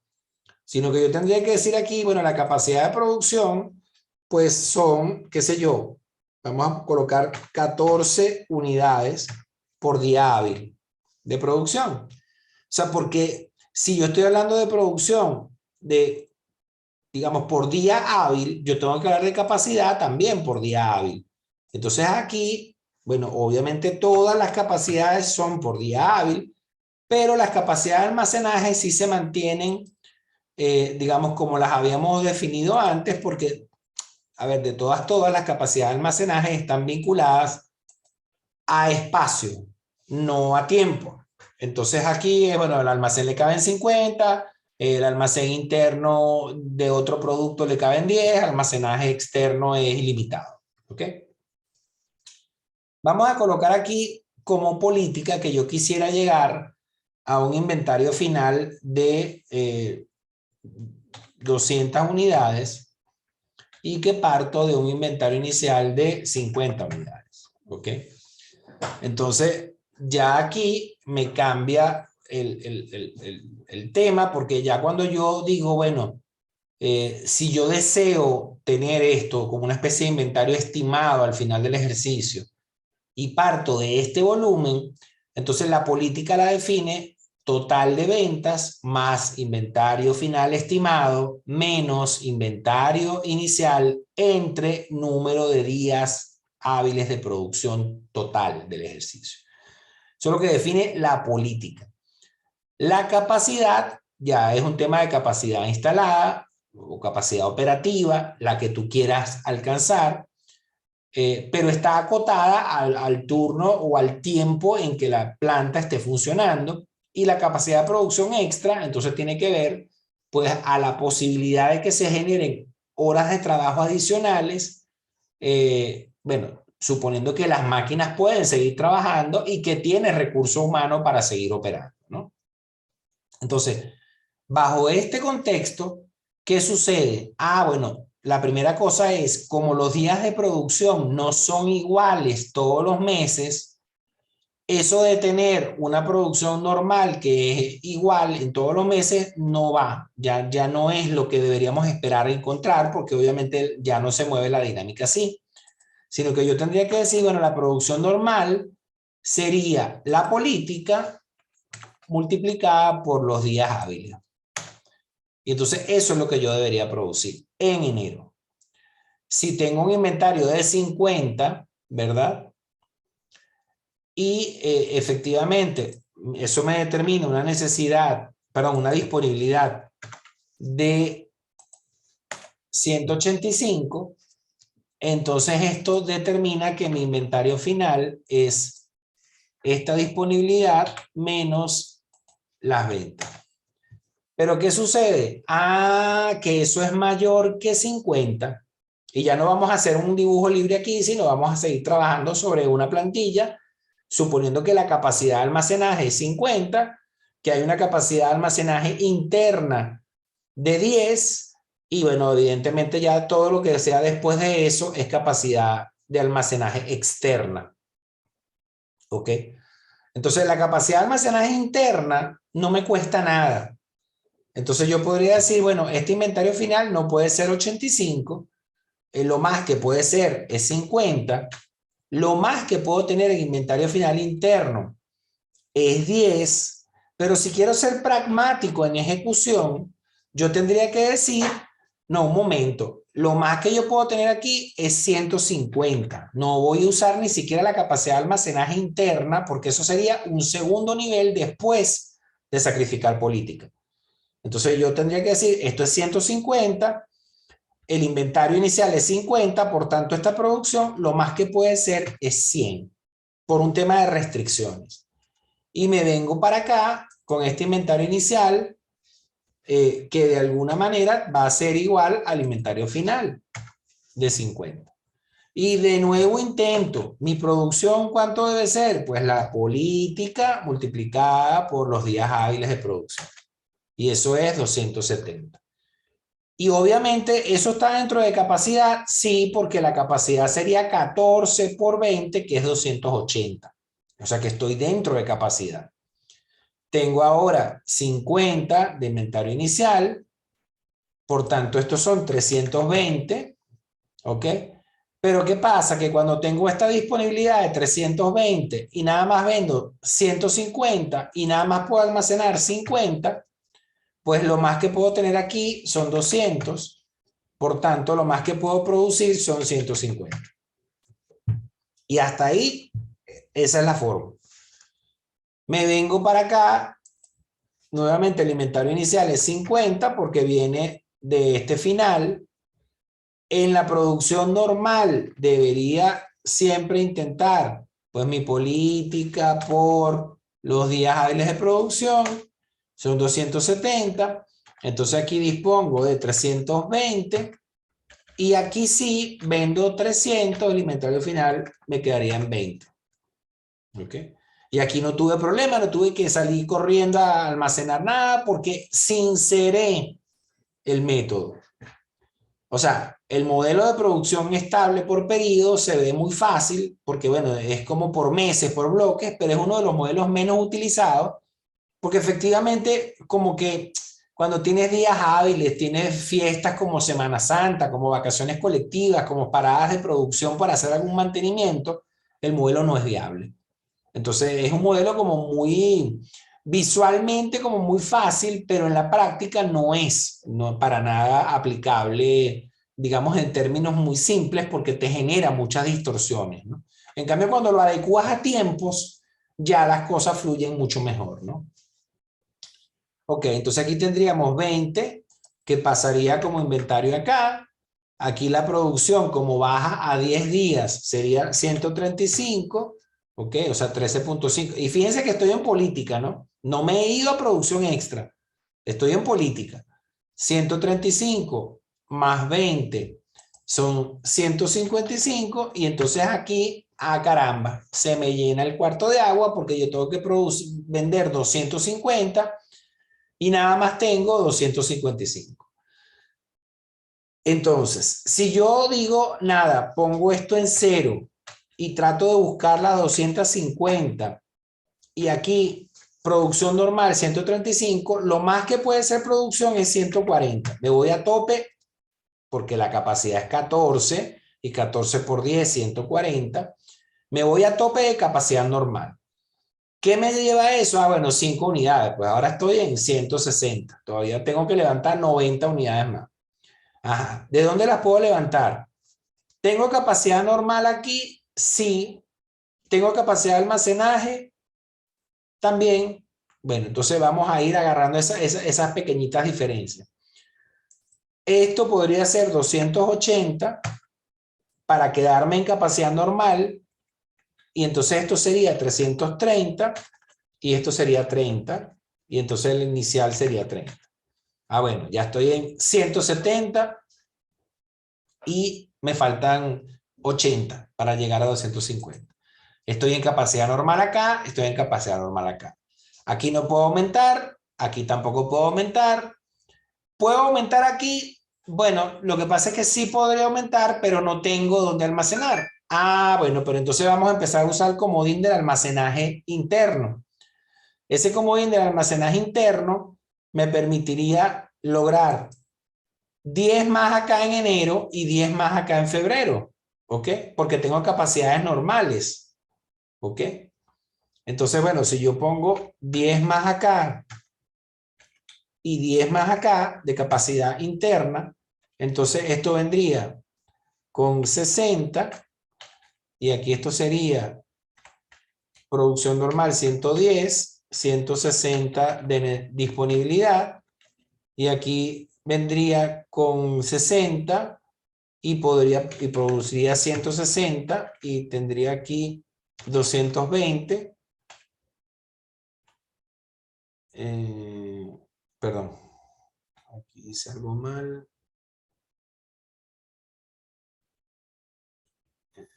sino que yo tendría que decir aquí, bueno, la capacidad de producción, pues son, qué sé yo, vamos a colocar 14 unidades por día hábil de producción. O sea, porque si yo estoy hablando de producción de, digamos, por día hábil, yo tengo que hablar de capacidad también por día hábil. Entonces aquí, bueno, obviamente todas las capacidades son por día hábil, pero las capacidades de almacenaje sí se mantienen, digamos, como las habíamos definido antes, porque, a ver, de todas las capacidades de almacenaje están vinculadas a espacio, no a tiempo. Entonces aquí, bueno, el almacén le caben 50, el almacén interno de otro producto le caben 10, almacenaje externo es ilimitado. ¿Ok? Vamos a colocar aquí como política que yo quisiera llegar a un inventario final de 200 unidades y que parto de un inventario inicial de 50 unidades. ¿Ok? Entonces, ya aquí me cambia el tema, porque ya cuando yo digo, bueno, si yo deseo tener esto como una especie de inventario estimado al final del ejercicio y parto de este volumen, entonces la política la define total de ventas más inventario final estimado menos inventario inicial entre número de días hábiles de producción total del ejercicio. Eso es lo que define la política. La capacidad ya es un tema de capacidad instalada o capacidad operativa, la que tú quieras alcanzar, pero está acotada al turno o al tiempo en que la planta esté funcionando, y la capacidad de producción extra entonces tiene que ver pues a la posibilidad de que se generen horas de trabajo adicionales, bueno, suponiendo que las máquinas pueden seguir trabajando y que tiene recurso humano para seguir operando, ¿no? Entonces, bajo este contexto, ¿qué sucede? Ah, bueno, la primera cosa es, como los días de producción no son iguales todos los meses, eso de tener una producción normal que es igual en todos los meses no va, ya no es lo que deberíamos esperar encontrar, porque obviamente ya no se mueve la dinámica así, sino que yo tendría que decir, bueno, la producción normal sería la política multiplicada por los días hábiles. Y entonces eso es lo que yo debería producir en enero. Si tengo un inventario de 50, ¿verdad? Y efectivamente eso me determina una necesidad, perdón, una disponibilidad de 185, entonces esto determina que mi inventario final es esta disponibilidad menos las ventas. Pero ¿qué sucede? Ah, que eso es mayor que 50. Y ya no vamos a hacer un dibujo libre aquí, sino vamos a seguir trabajando sobre una plantilla, suponiendo que la capacidad de almacenaje es 50, que hay una capacidad de almacenaje interna de 10, y bueno, evidentemente ya todo lo que sea después de eso es capacidad de almacenaje externa. ¿Ok? Entonces la capacidad de almacenaje interna no me cuesta nada. Entonces yo podría decir, bueno, este inventario final no puede ser 85, lo más que puede ser es 50, lo más que puedo tener en inventario final interno es 10, pero si quiero ser pragmático en ejecución, yo tendría que decir, no, un momento, lo más que yo puedo tener aquí es 150, no voy a usar ni siquiera la capacidad de almacenaje interna, porque eso sería un segundo nivel después de sacrificar política. Entonces yo tendría que decir, esto es 150, el inventario inicial es 50, por tanto esta producción lo más que puede ser es 100, por un tema de restricciones. Y me vengo para acá con este inventario inicial, que de alguna manera va a ser igual al inventario final de 50. Y de nuevo intento, mi producción, ¿cuánto debe ser? Pues la política multiplicada por los días hábiles de producción. Y eso es 270. Y obviamente eso está dentro de capacidad, sí, porque la capacidad sería 14 por 20, que es 280. O sea que estoy dentro de capacidad. Tengo ahora 50 de inventario inicial, por tanto estos son 320, ¿ok? Pero ¿qué pasa? Que cuando tengo esta disponibilidad de 320 y nada más vendo 150 y nada más puedo almacenar 50, pues lo más que puedo tener aquí son 200. Por tanto, lo más que puedo producir son 150. Y hasta ahí, esa es la forma. Me vengo para acá. Nuevamente el inventario inicial es 50 porque viene de este final. En la producción normal debería siempre intentar, pues mi política por los días hábiles de producción son 270. Entonces aquí dispongo de 320 y aquí sí vendo 300, el inventario final me quedaría en 20. ¿Ok? Y aquí no tuve problema, no tuve que salir corriendo a almacenar nada porque sinceré el método. O sea, el modelo de producción estable por periodo se ve muy fácil porque, bueno, es como por meses, por bloques, pero es uno de los modelos menos utilizados porque efectivamente como que cuando tienes días hábiles, tienes fiestas como Semana Santa, como vacaciones colectivas, como paradas de producción para hacer algún mantenimiento, el modelo no es viable. Entonces es un modelo como muy visualmente como muy fácil, pero en la práctica no es para nada aplicable, digamos, en términos muy simples porque te genera muchas distorsiones, ¿no? En cambio, cuando lo adecuas a tiempos, ya las cosas fluyen mucho mejor, ¿no? Ok, entonces aquí tendríamos 20 que pasaría como inventario acá. Aquí la producción como baja a 10 días sería 135. Ok, o sea, 13.5. Y fíjense que estoy en política, ¿no? No me he ido a producción extra. Estoy en política. 135 más 20 son 155 y entonces aquí, ah caramba, se me llena el cuarto de agua porque yo tengo que vender 250 y nada más tengo 255. Entonces, si yo digo, nada, pongo esto en cero y trato de buscar las 250 y aquí producción normal 135, lo más que puede ser producción es 140. Me voy a tope porque la capacidad es 14 y 14 por 10, 140. Me voy a tope de capacidad normal. ¿Qué me lleva a eso? Ah, bueno, 5 unidades. Pues ahora estoy en 160. Todavía tengo que levantar 90 unidades más. Ajá. ¿De dónde las puedo levantar? ¿Tengo capacidad normal aquí? Sí. ¿Tengo capacidad de almacenaje? También. Bueno, entonces vamos a ir agarrando esas pequeñitas diferencias. Esto podría ser 280 para quedarme en capacidad normal. Y entonces esto sería 330 y esto sería 30. Y entonces el inicial sería 30. Ah, bueno, ya estoy en 170 y me faltan 80 para llegar a 250. Estoy en capacidad normal acá, estoy en capacidad normal acá. Aquí no puedo aumentar, aquí tampoco puedo aumentar. ¿Puedo aumentar aquí? Bueno, lo que pasa es que sí podría aumentar, pero no tengo dónde almacenar. Ah, bueno, pero entonces vamos a empezar a usar el comodín del almacenaje interno. Ese comodín del almacenaje interno me permitiría lograr 10 más acá en enero y 10 más acá en febrero, ¿ok? Porque tengo capacidades normales, ¿ok? Entonces, bueno, si yo pongo 10 más acá y 10 más acá de capacidad interna, entonces esto vendría con 60 y aquí esto sería producción normal 110, 160 de disponibilidad y aquí vendría con 60 y produciría 160 y tendría aquí 220. Perdón, aquí hice algo mal.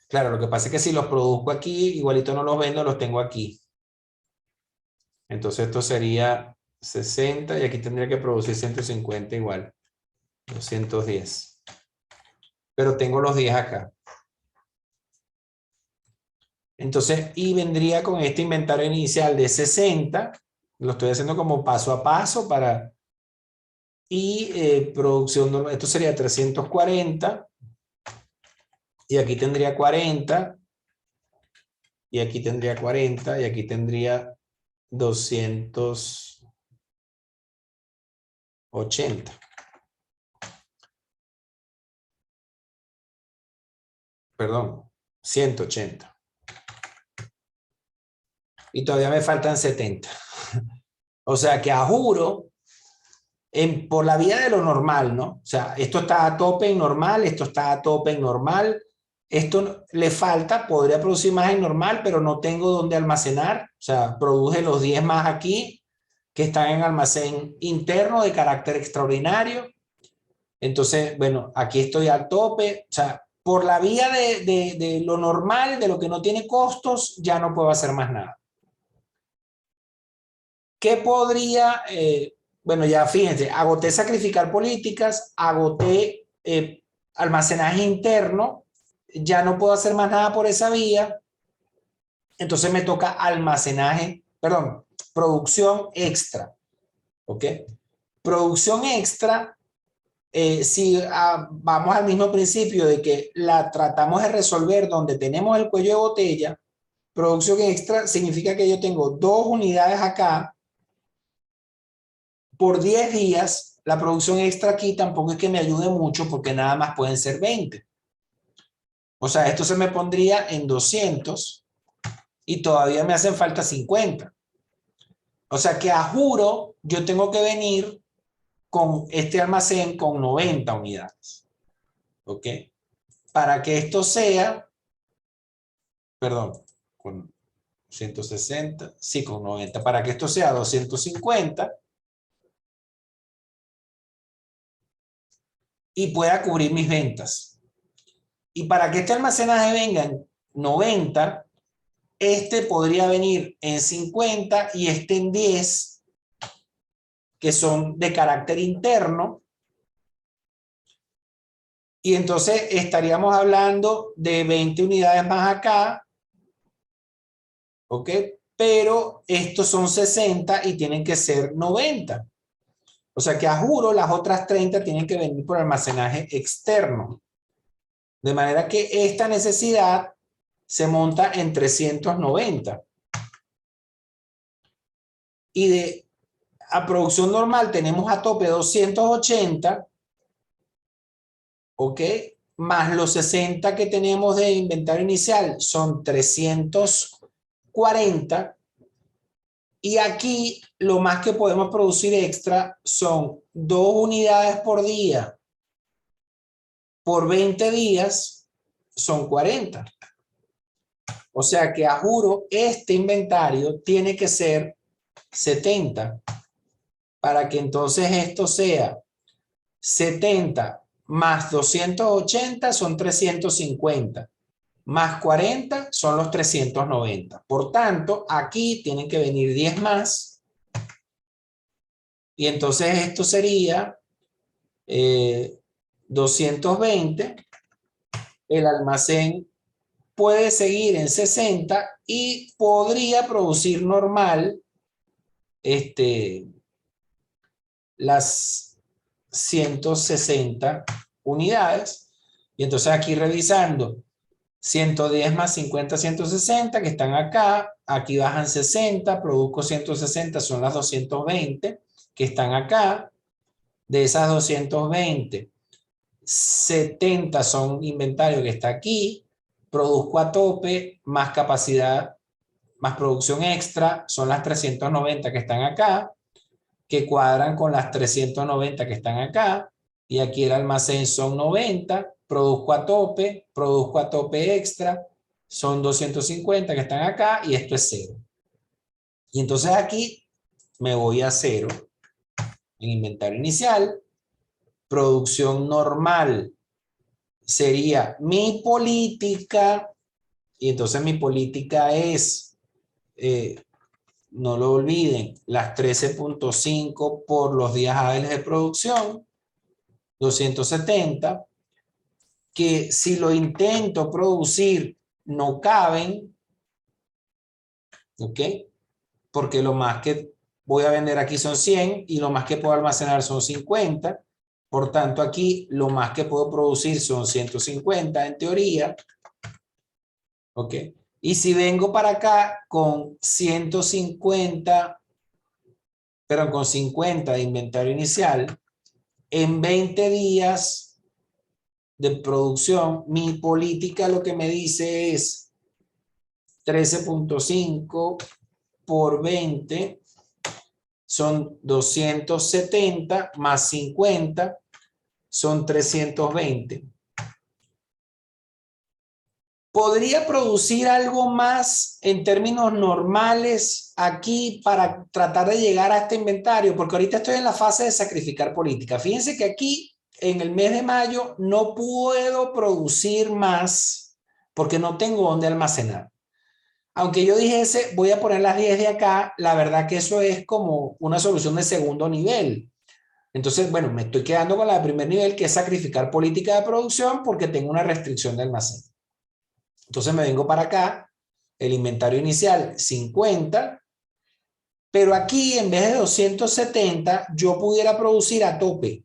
Claro, lo que pasa es que si los produzco aquí, igualito no los vendo, los tengo aquí. Entonces esto sería 60 y aquí tendría que producir 150 igual. 210. Pero tengo los 10 acá. Entonces, y vendría con este inventario inicial de 60. Lo estoy haciendo como paso a paso para... Y producción normal, esto sería 340. y aquí tendría 40, y aquí tendría 40, y aquí tendría 280. Perdón, 180. Y todavía me faltan 70. O sea que a juro, por la vía de lo normal, ¿no? O sea, esto está a tope en normal, esto está a tope en normal, esto le falta, podría producir más en normal, pero no tengo dónde almacenar. O sea, produje los 10 más aquí, que están en almacén interno de carácter extraordinario. Entonces, bueno, aquí estoy al tope. O sea, por la vía de lo normal, de lo que no tiene costos, ya no puedo hacer más nada. ¿Qué podría? Bueno, ya fíjense, agoté sacrificar políticas, agoté almacenaje interno, ya no puedo hacer más nada por esa vía. Entonces me toca almacenaje, perdón, producción extra. ¿Ok? Producción extra, si vamos al mismo principio de que la tratamos de resolver donde tenemos el cuello de botella, producción extra significa que yo tengo 2 unidades acá por 10 días. La producción extra aquí tampoco es que me ayude mucho porque nada más pueden ser 20. O sea, esto se me pondría en 200 y todavía me hacen falta 50. O sea que a juro yo tengo que venir con este almacén con 90 unidades. ¿Ok? Para que esto sea, perdón, con 160, sí, con 90, para que esto sea 250 y pueda cubrir mis ventas. Y para que este almacenaje venga en 90, este podría venir en 50 y este en 10, que son de carácter interno. Y entonces estaríamos hablando de 20 unidades más acá, ¿ok? Pero estos son 60 y tienen que ser 90. O sea que a juro las otras 30 tienen que venir por almacenaje externo. De manera que esta necesidad se monta en 390. Y a producción normal tenemos a tope 280, ¿ok? Más los 60 que tenemos de inventario inicial son 340. Y aquí lo más que podemos producir extra son 2 unidades por día. Por 20 días son 40. O sea que a juro este inventario tiene que ser 70 para que entonces esto sea 70 más 280 son 350, más 40 son los 390. Por tanto, aquí tienen que venir 10 más y entonces esto sería 220. El almacén puede seguir en 60 y podría producir normal las 160 unidades. Y entonces aquí revisando 110 más 50, 160 que están acá, aquí bajan 60, produzco 160, son las 220 que están acá. De esas 220, 70 son inventario que está aquí, produzco a tope, más capacidad, más producción extra, son las 390 que están acá, que cuadran con las 390 que están acá, y aquí el almacén son 90, produzco a tope extra, son 250 que están acá, y esto es 0. Y entonces aquí me voy a 0 en inventario inicial. Producción normal sería mi política, y entonces mi política es, no lo olviden, las 13.5 por los días hábiles de producción, 270, que si lo intento producir no caben, ¿ok? Porque lo más que voy a vender aquí son 100 y lo más que puedo almacenar son 50. Por tanto, aquí lo más que puedo producir son 150 en teoría. ¿Ok? Y si vengo para acá con 150, pero con 50 de inventario inicial, en 20 días de producción, mi política lo que me dice es 13.5 por 20 son 270 más 50 son 320. ¿Podría producir algo más en términos normales aquí para tratar de llegar a este inventario? Porque ahorita estoy en la fase de sacrificar política. Fíjense que aquí en el mes de mayo no puedo producir más porque no tengo dónde almacenar. Aunque yo dijese, voy a poner las 10 de acá, la verdad que eso es como una solución de segundo nivel. Entonces, bueno, me estoy quedando con la de primer nivel, que es sacrificar política de producción porque tengo una restricción de almacén. Entonces me vengo para acá, el inventario inicial 50, pero aquí en vez de 270 yo pudiera producir a tope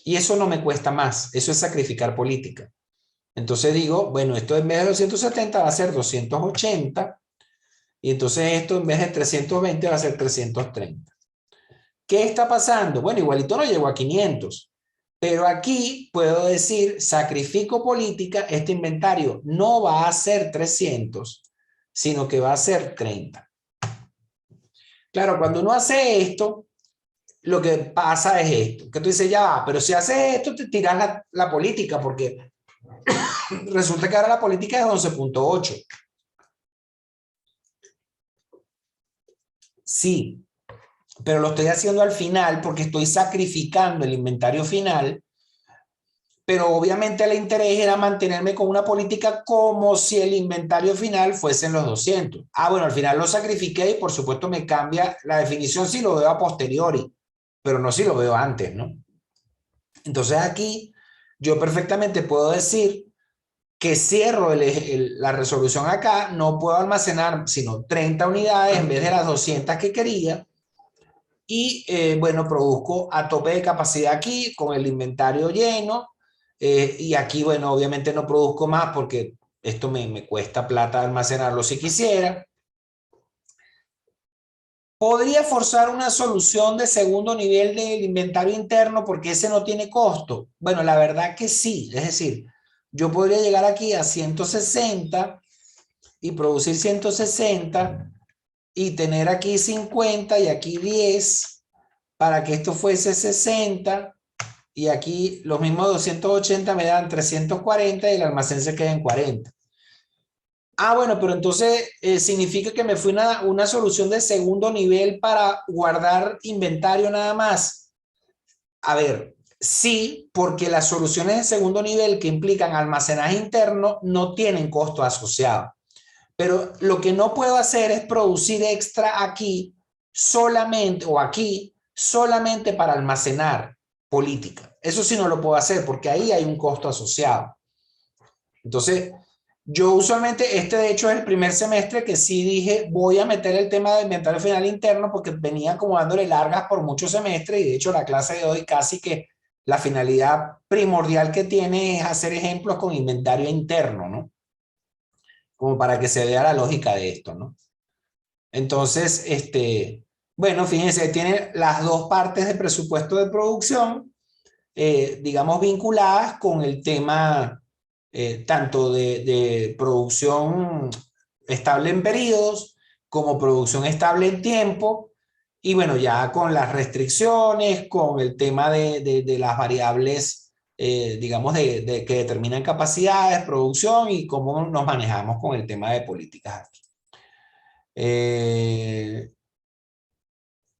y eso no me cuesta más, eso es sacrificar política. Entonces digo, bueno, esto en vez de 270 va a ser 280 y entonces esto en vez de 320 va a ser 330. ¿Qué está pasando? Bueno, igualito no llego a 500. Pero aquí puedo decir, sacrifico política, este inventario no va a ser 300, sino que va a ser 30. Claro, cuando uno hace esto, lo que pasa es esto, que tú dices, ya va, pero si haces esto te tiras la política, porque resulta que ahora la política es 11.8. Sí, pero lo estoy haciendo al final porque estoy sacrificando el inventario final. Pero obviamente el interés era mantenerme con una política como si el inventario final fuesen los 200. Ah, bueno, al final lo sacrifiqué y por supuesto me cambia la definición si lo veo a posteriori, pero no si lo veo antes, ¿no? Entonces aquí yo perfectamente puedo decir que cierro la resolución acá, no puedo almacenar sino 30 unidades en vez de las 200 que quería. Y bueno, produzco a tope de capacidad aquí con el inventario lleno. Y aquí, bueno, obviamente no produzco más porque esto me cuesta plata almacenarlo si quisiera. ¿Podría forzar una solución de segundo nivel del inventario interno porque ese no tiene costo? Bueno, la verdad que sí. Es decir, yo podría llegar aquí a 160 y producir 160 y tener aquí 50 y aquí 10 para que esto fuese 60. Y aquí los mismos 280 me dan 340 y el almacén se queda en 40. Ah, bueno, pero entonces significa que me fui una solución de segundo nivel para guardar inventario nada más. A ver, sí, porque las soluciones de segundo nivel que implican almacenaje interno no tienen costo asociado. Pero lo que no puedo hacer es producir extra aquí solamente, o aquí solamente para almacenar política. Eso sí no lo puedo hacer porque ahí hay un costo asociado. Entonces, yo usualmente, este de hecho es el primer semestre que sí dije, voy a meter el tema de inventario final interno porque venía como dándole largas por muchos semestres y de hecho la clase de hoy casi que la finalidad primordial que tiene es hacer ejemplos con inventario interno, ¿no? Como para que se vea la lógica de esto, ¿no? Entonces, bueno, fíjense, tiene las dos partes de presupuesto de producción, digamos, vinculadas con el tema tanto de producción estable en periodos como producción estable en tiempo, y bueno, ya con las restricciones, con el tema de las variables, digamos, que determinan capacidades, producción y cómo nos manejamos con el tema de políticas aquí.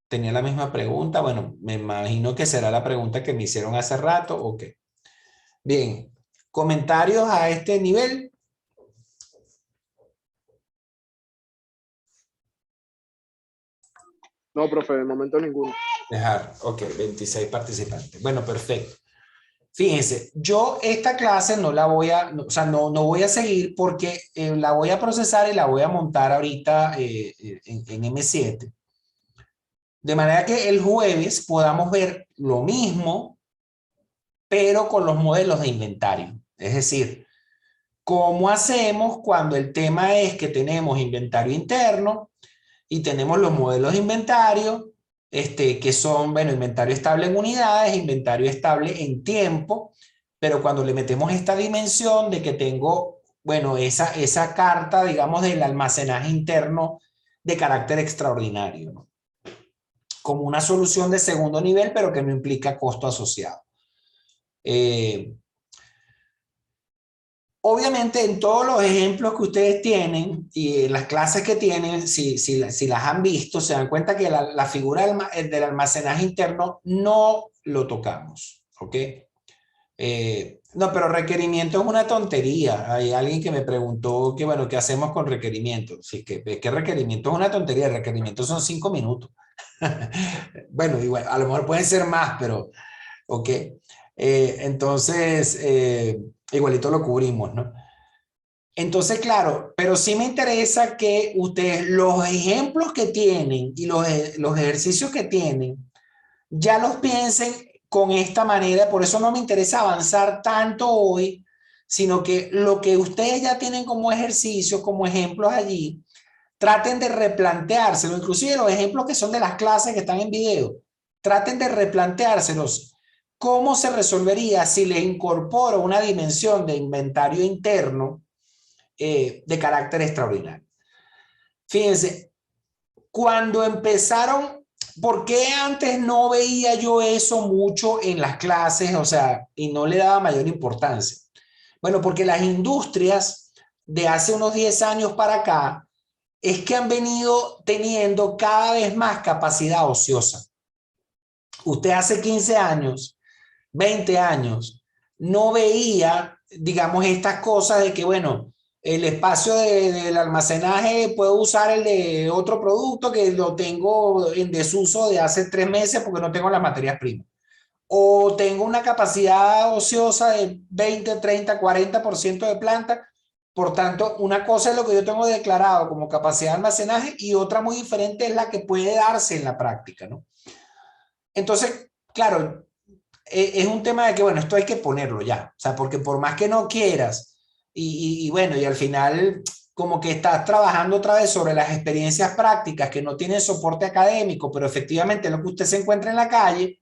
Tenía la misma pregunta, bueno, me imagino que será la pregunta que me hicieron hace rato, ¿o qué? Bien, ¿comentarios a este nivel? No, profe, de momento ninguno. Dejar, ok, 26 participantes. Bueno, perfecto. Fíjense, yo esta clase no la voy a, o sea, no voy a seguir porque la voy a procesar y la voy a montar ahorita en M7. De manera que el jueves podamos ver lo mismo, pero con los modelos de inventario. Es decir, ¿cómo hacemos cuando el tema es que tenemos inventario interno y tenemos los modelos de inventario, que son, bueno, inventario estable en unidades, inventario estable en tiempo, pero cuando le metemos esta dimensión de que tengo, bueno, esa carta, digamos, del almacenaje interno de carácter extraordinario, ¿no? Como una solución de segundo nivel, pero que no implica costo asociado. Obviamente, en todos los ejemplos que ustedes tienen y en las clases que tienen, si las han visto, se dan cuenta que la figura del almacenaje interno no lo tocamos, ¿ok? No, pero requerimiento es una tontería. Hay alguien que me preguntó que, bueno, ¿qué hacemos con requerimientos? Sí, que requerimiento es una tontería. Requerimientos son 5 minutos. Bueno, igual, a lo mejor pueden ser más, pero, ¿ok? Entonces, igualito lo cubrimos, ¿no? Entonces, claro, pero sí me interesa que ustedes, los ejemplos que tienen y los ejercicios que tienen, ya los piensen con esta manera. Por eso no me interesa avanzar tanto hoy, sino que lo que ustedes ya tienen como ejercicios, como ejemplos allí, traten de replanteárselo, inclusive los ejemplos que son de las clases que están en video, traten de replanteárselos. ¿Cómo se resolvería si le incorporo una dimensión de inventario interno de carácter extraordinario? Fíjense, cuando empezaron, ¿por qué antes no veía yo eso mucho en las clases? O sea, y no le daba mayor importancia. Bueno, porque las industrias de hace unos 10 años para acá es que han venido teniendo cada vez más capacidad ociosa. Usted hace 15 años, 20 años, no veía, digamos, estas cosas de que, bueno, el espacio del almacenaje puedo usar el de otro producto que lo tengo en desuso de hace 3 meses porque no tengo las materias primas. O tengo una capacidad ociosa de 20, 30, 40% de planta. Por tanto, una cosa es lo que yo tengo declarado como capacidad de almacenaje y otra muy diferente es la que puede darse en la práctica, ¿no? Entonces, claro, es un tema de que, bueno, esto hay que ponerlo ya. O sea, porque por más que no quieras, bueno, y al final como que estás trabajando otra vez sobre las experiencias prácticas que no tienen soporte académico, pero efectivamente lo que usted se encuentra en la calle,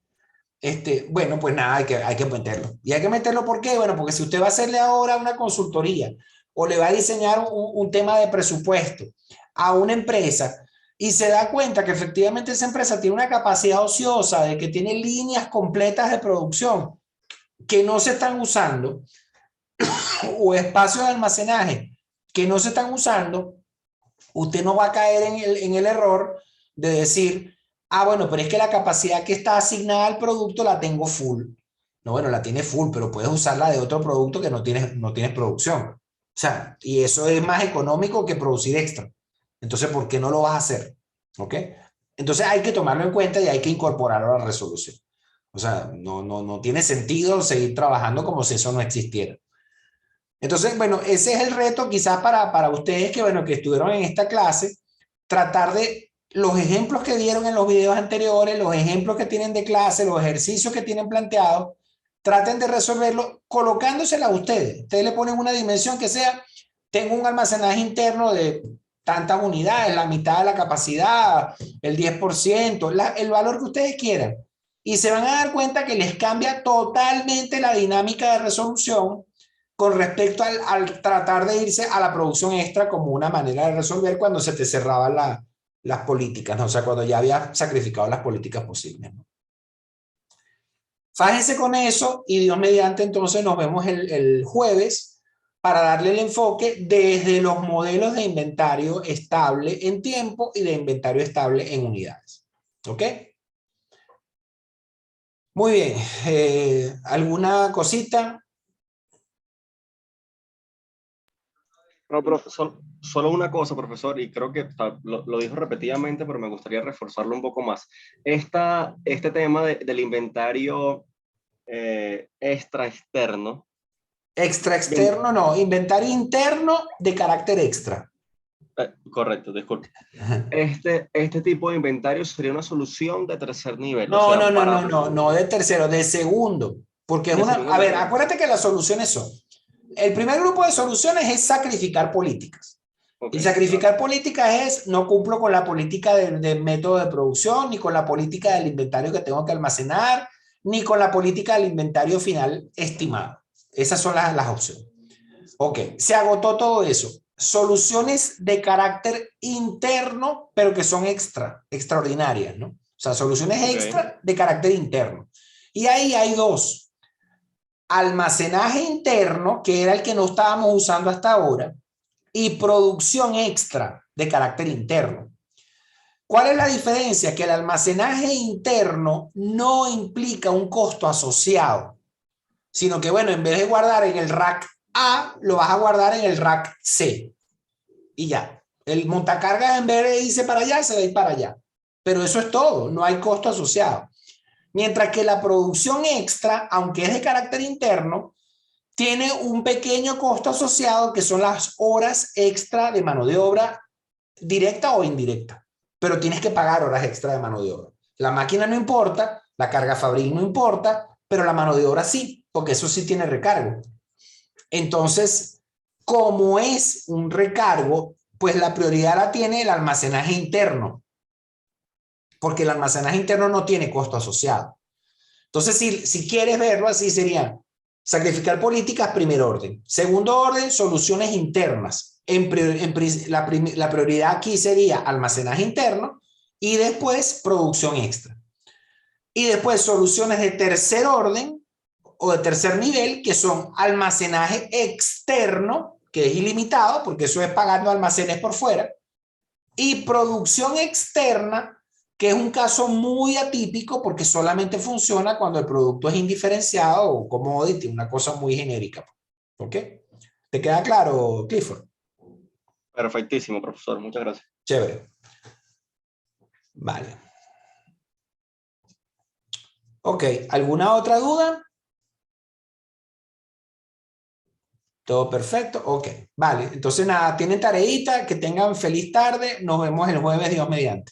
bueno, pues nada, hay que meterlo. ¿Y hay que meterlo por qué? Bueno, porque si usted va a hacerle ahora una consultoría o le va a diseñar un tema de presupuesto a una empresa y se da cuenta que efectivamente esa empresa tiene una capacidad ociosa de que tiene líneas completas de producción que no se están usando o espacios de almacenaje que no se están usando, usted no va a caer en el error de decir, ah, bueno, pero es que la capacidad que está asignada al producto la tengo full. No, bueno, la tiene full, pero puedes usarla de otro producto que no tienes producción. O sea, y eso es más económico que producir extra. Entonces, ¿por qué no lo vas a hacer? ¿Ok? Entonces hay que tomarlo en cuenta y hay que incorporarlo a la resolución. O sea, no tiene sentido seguir trabajando como si eso no existiera. Entonces, bueno, ese es el reto quizás para ustedes que, bueno, que estuvieron en esta clase, tratar de los ejemplos que dieron en los videos anteriores, los ejemplos que tienen de clase, los ejercicios que tienen planteados, traten de resolverlo colocándosela a ustedes. Ustedes le ponen una dimensión que sea, tengo un almacenaje interno de tantas unidades, la mitad de la capacidad, el 10%, el valor que ustedes quieran. Y se van a dar cuenta que les cambia totalmente la dinámica de resolución con respecto al tratar de irse a la producción extra como una manera de resolver cuando se te cerraban las políticas, ¿no? O sea, cuando ya había sacrificado las políticas posibles, ¿no? Fájense con eso y Dios mediante entonces nos vemos el jueves para darle el enfoque desde los modelos de inventario estable en tiempo y de inventario estable en unidades. ¿Ok? Muy bien. ¿Alguna cosita? No, profe. Solo una cosa, profesor, y creo que lo dijo repetidamente, pero me gustaría reforzarlo un poco más. Este tema del inventario extra externo. Extra externo, no. Inventario interno de carácter extra. Correcto, disculpe. Este tipo de inventario sería una solución de tercer nivel. No, o sea, no de tercero, de segundo. Porque es una... A ver, acuérdate que las soluciones son... El primer grupo de soluciones es sacrificar políticas. Okay, Y sacrificar políticas es no cumplo con la política de método de producción, ni con la política del inventario que tengo que almacenar, ni con la política del inventario final estimado. Esas son las opciones. Ok, se agotó todo eso. Soluciones de carácter interno, pero que son extraordinarias, ¿no? O sea, soluciones extra de carácter interno. Y ahí hay dos. Almacenaje interno, que era el que no estábamos usando hasta ahora, y producción extra de carácter interno. ¿Cuál es la diferencia? Que el almacenaje interno no implica un costo asociado, sino que, bueno, en vez de guardar en el rack A, lo vas a guardar en el rack C. Y ya. El montacargas en vez de irse para allá, se va a ir para allá. Pero eso es todo, no hay costo asociado. Mientras que la producción extra, aunque es de carácter interno, tiene un pequeño costo asociado que son las horas extra de mano de obra directa o indirecta. Pero tienes que pagar horas extra de mano de obra. La máquina no importa, la carga fabril no importa, pero la mano de obra sí, porque eso sí tiene recargo. Entonces, como es un recargo, pues la prioridad la tiene el almacenaje interno, porque el almacenaje interno no tiene costo asociado. Entonces, si quieres verlo así, sería sacrificar políticas, primer orden. Segundo orden, soluciones internas. La prioridad aquí sería almacenaje interno y después producción extra. Y después soluciones de tercer orden o de tercer nivel, que son almacenaje externo, que es ilimitado, porque eso es pagando almacenes por fuera, y producción externa, que es un caso muy atípico porque solamente funciona cuando el producto es indiferenciado o commodity, una cosa muy genérica. ¿Ok? ¿Te queda claro, Clifford? Perfectísimo, profesor. Muchas gracias. Chévere. Vale. Ok, ¿alguna otra duda? Todo perfecto, ok. Vale, entonces nada, tienen tareita, que tengan feliz tarde, nos vemos el jueves, Dios mediante.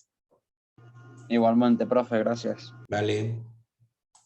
Igualmente, profe, gracias. Vale.